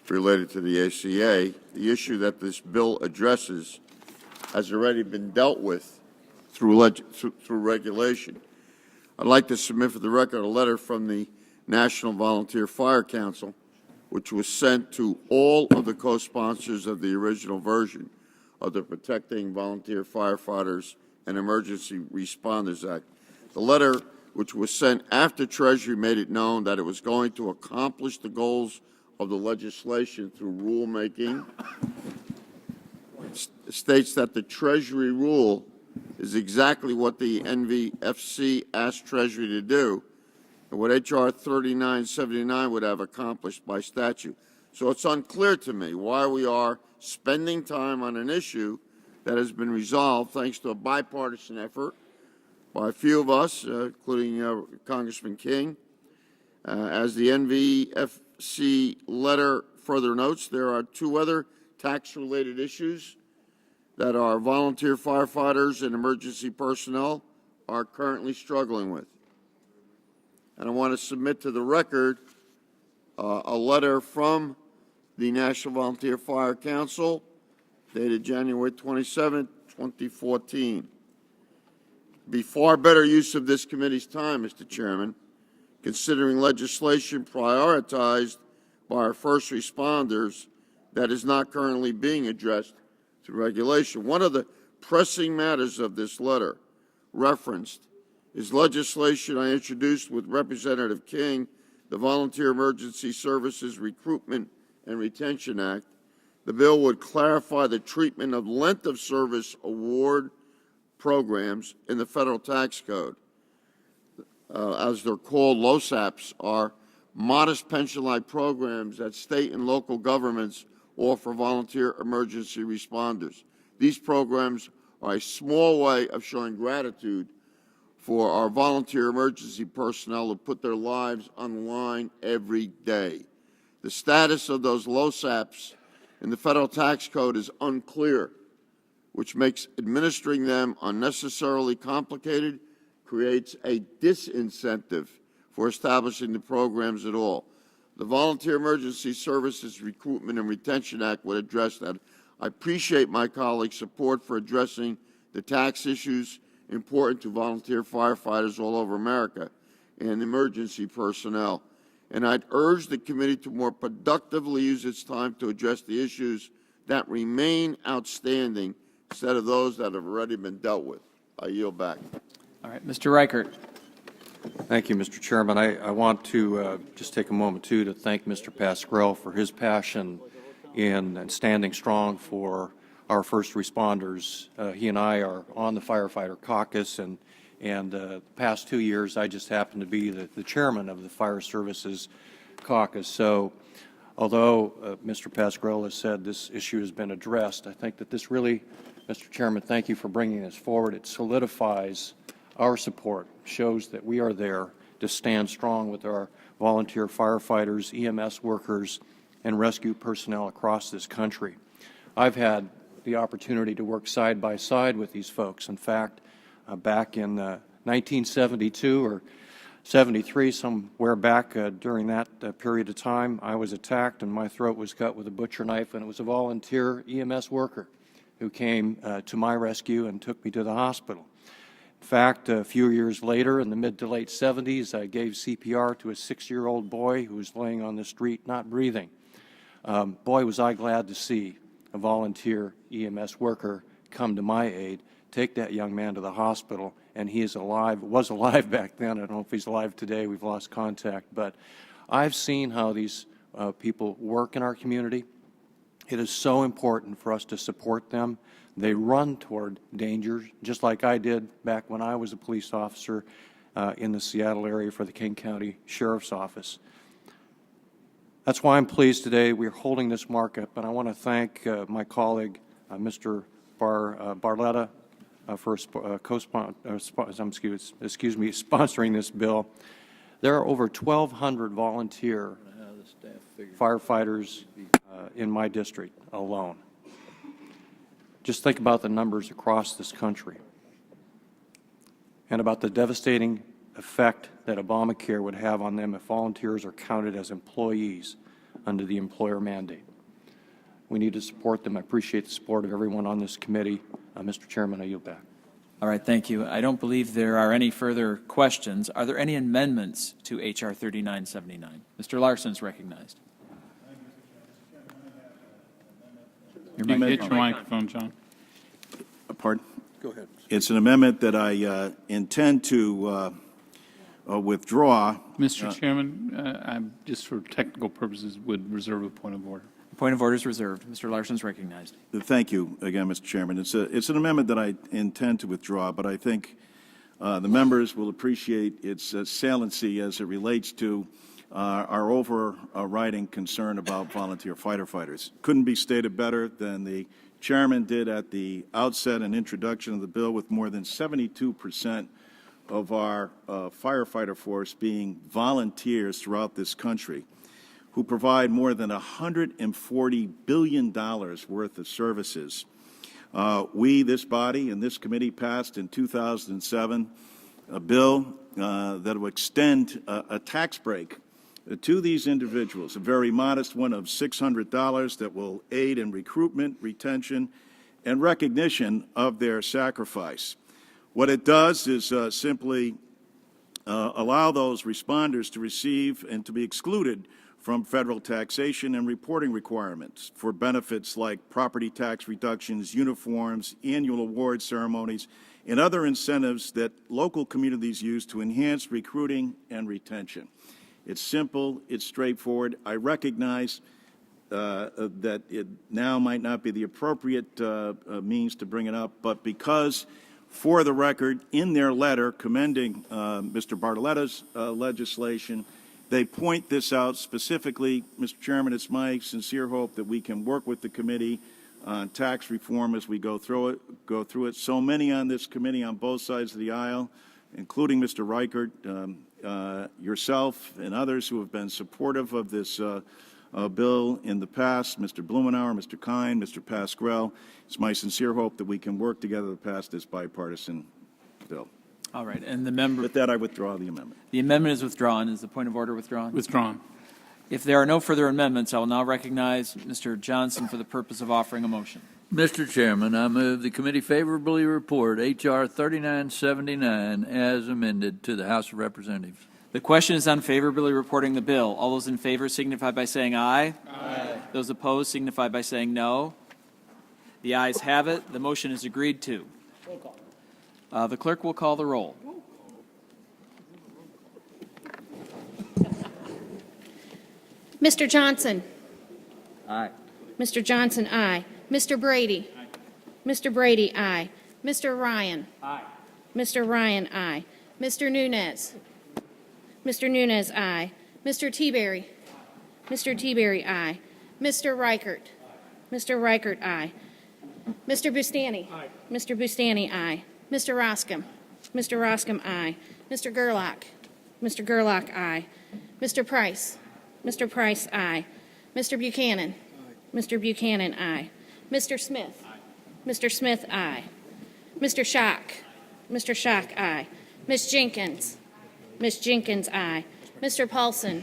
related to the ACA. The issue that this bill addresses has already been dealt with through regulation. I'd like to submit for the record a letter from the National Volunteer Fire Council, which was sent to all of the co-sponsors of the original version of the Protecting Volunteer Firefighters and Emergency Responders Act. The letter, which was sent after Treasury made it known that it was going to accomplish the goals of the legislation through rulemaking, states that the Treasury rule is exactly what the NVFC asked Treasury to do, and what H.R. 3979 would have accomplished by statute. So it's unclear to me why we are spending time on an issue that has been resolved thanks to a bipartisan effort by a few of us, including Congressman King. As the NVFC letter further notes, there are two other tax-related issues that our volunteer firefighters and emergency personnel are currently struggling with. And I want to submit to the record a letter from the National Volunteer Fire Council dated January 27, 2014. Be far better use of this committee's time, Mr. Chairman, considering legislation prioritized by our first responders that is not currently being addressed through regulation. One of the pressing matters of this letter referenced is legislation I introduced with Representative King, the Volunteer Emergency Services Recruitment and Retention Act. The bill would clarify the treatment of length of service award programs in the federal tax code. As they're called, LOSAPs are modest pension-like programs that state and local governments offer volunteer emergency responders. These programs are a small way of showing gratitude for our volunteer emergency personnel who put their lives on the line every day. The status of those LOSAPs in the federal tax code is unclear, which makes administering them unnecessarily complicated, creates a disincentive for establishing the programs at all. The Volunteer Emergency Services Recruitment and Retention Act would address that. I appreciate my colleagues' support for addressing the tax issues important to volunteer firefighters all over America and emergency personnel. And I'd urge the committee to more productively use its time to address the issues that remain outstanding instead of those that have already been dealt with. I yield back. All right, Mr. Reichert. Thank you, Mr. Chairman. I want to just take a moment, too, to thank Mr. Pascrell for his passion in standing strong for our first responders. He and I are on the Firefighter Caucus, and the past 2 years I just happened to be the chairman of the Fire Services Caucus. So although Mr. Pascrell has said this issue has been addressed, I think that this really, Mr. Chairman, thank you for bringing this forward. It solidifies our support, shows that we are there to stand strong with our volunteer firefighters, EMS workers, and rescue personnel across this country. I've had the opportunity to work side by side with these folks. In fact, back in 1972 or 73, somewhere back during that period of time, I was attacked and my throat was cut with a butcher knife, and it was a volunteer EMS worker who came to my rescue and took me to the hospital. In fact, a few years later, in the mid to late 70s, I gave CPR to a 6-year-old boy who was laying on the street not breathing. Boy, was I glad to see a volunteer EMS worker come to my aid, take that young man to the hospital, and he is alive, was alive back then. I don't know if he's alive today. We've lost contact. But I've seen how these people work in our community. It is so important for us to support them. They run toward dangers, just like I did back when I was a police officer in the Seattle area for the King County Sheriff's Office. That's why I'm pleased today we're holding this markup, and I want to thank my colleague, Mr. Barletta, for sponsoring this bill. There are over 1,200 volunteer firefighters in my district alone. Just think about the numbers across this country and about the devastating effect that Obamacare would have on them if volunteers are counted as employees under the employer mandate. We need to support them. I appreciate the support of everyone on this committee. Mr. Chairman, I yield back. All right, thank you. I don't believe there are any further questions. Are there any amendments to H.R. 3979? Mr. Larson is recognized. Get your microphone, John. Pardon? Go ahead. It's an amendment that I intend to withdraw. Mr. Chairman, I just for technical purposes would reserve a point of order. Point of order is reserved. Mr. Larson is recognized. Thank you again, Mr. Chairman. It's an amendment that I intend to withdraw, but I think the members will appreciate its saliency as it relates to our overriding concern about volunteer firefighters. Couldn't be stated better than the chairman did at the outset and introduction of the bill, with more than 72% of our firefighter force being volunteers throughout this country, who provide more than $140 billion worth of services. We, this body and this committee, passed in 2007 a bill that will extend a tax break to these individuals, a very modest one of $600 that will aid in recruitment, retention, and recognition of their sacrifice. What it does is simply allow those responders to receive and to be excluded from federal taxation and reporting requirements for benefits like property tax reductions, uniforms, annual award ceremonies, and other incentives that local communities use to enhance recruiting and retention. It's simple, it's straightforward. I recognize that it now might not be the appropriate means to bring it up, but because, for the record, in their letter commending Mr. Bartoletta's legislation, they point this out specifically. Mr. Chairman, it's my sincere hope that we can work with the committee on tax reform as we go through it. So many on this committee on both sides of the aisle, including Mr. Reichert, yourself, and others who have been supportive of this bill in the past, Mr. Blumenauer, Mr. Kine, Mr. Pasquale. It's my sincere hope that we can work together to pass this bipartisan bill. All right, and the member... With that, I withdraw the amendment. The amendment is withdrawn. Is the point of order withdrawn? Withdrawn. If there are no further amendments, I will now recognize Mr. Johnson for the purpose of offering a motion. Mr. Chairman, I move the committee favorably report H.R. 3979 as amended to the House of Representatives. The question is on favorably reporting the bill. All those in favor signify by saying aye. Aye. Those opposed signify by saying no. The ayes have it. The motion is agreed to. The clerk will call the roll. Mr. Johnson. Aye. Mr. Johnson, aye. Mr. Brady. Aye. Mr. Brady, aye. Mr. Ryan. Aye. Mr. Ryan, aye. Mr. Nunez. Mr. Nunez, aye. Mr. Teaberry. Mr. Teaberry, aye. Mr. Reichert. Mr. Reichert, aye. Mr. Bustani. Aye. Mr. Bustani, aye. Mr. Roscom. Mr. Roscom, aye. Mr. Gerlach. Mr. Gerlach, aye. Mr. Price. Mr. Price, aye. Mr. Buchanan. Aye. Mr. Buchanan, aye. Mr. Smith. Aye. Mr. Smith, aye. Mr. Schock. Mr. Schock, aye. Ms. Jenkins. Ms. Jenkins, aye. Mr. Paulson.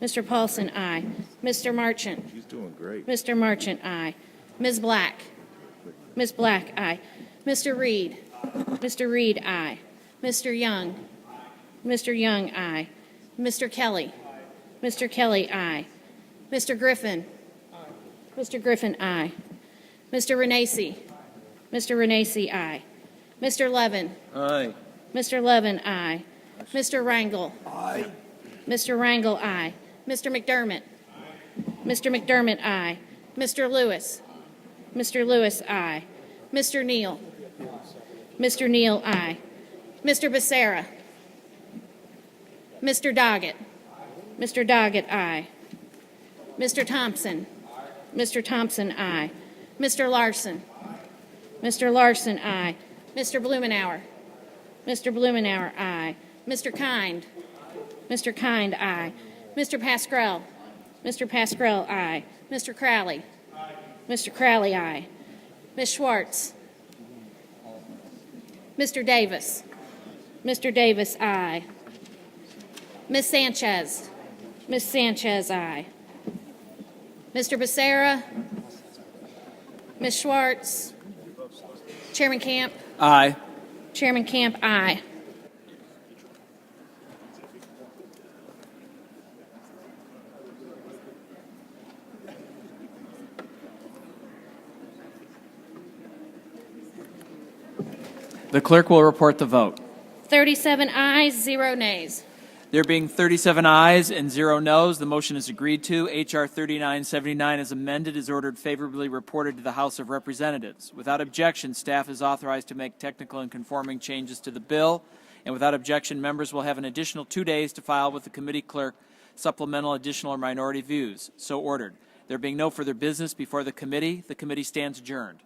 Mr. Paulson, aye. Mr. Marchant. She's doing great. Mr. Marchant, aye. Ms. Black. Ms. Black, aye. Mr. Reed. Mr. Reed, aye. Mr. Young. Mr. Young, aye. Mr. Kelly. Mr. Kelly, aye. Mr. Griffin. Mr. Griffin, aye. Mr. Renacci. Mr. Renacci, aye. Mr. Levin. Aye. Mr. Levin, aye. Mr. Rangel. Aye. Mr. Rangel, aye. Mr. McDermott. Mr. McDermott, aye. Mr. Lewis. Mr. Lewis, aye. Mr. Neal. Mr. Neal, aye. Mr. Becerra. Mr. Doggett. Mr. Doggett, aye. Mr. Thompson. Mr. Thompson, aye. Mr. Larson. Mr. Larson, aye. Mr. Blumenauer. Mr. Blumenauer, aye. Mr. Kind. Mr. Kind, aye. Mr. Pascrell. Mr. Pascrell, aye. Mr. Crowley. Mr. Crowley, aye. Ms. Schwartz. Mr. Davis. Mr. Davis, aye. Ms. Sanchez. Ms. Sanchez, aye. Mr. Becerra. Ms. Schwartz. Chairman Camp. Aye. Chairman Camp, aye. The clerk will report the vote. 37 ayes, 0 nays. There being 37 ayes and 0 noes, the motion is agreed to. H.R. 3979 as amended is ordered favorably reported to the House of Representatives. Without objection, staff is authorized to make technical and conforming changes to the bill. And without objection, members will have an additional 2 days to file with the committee clerk supplemental, additional, or minority views. So ordered. There being no further business before the committee stands adjourned.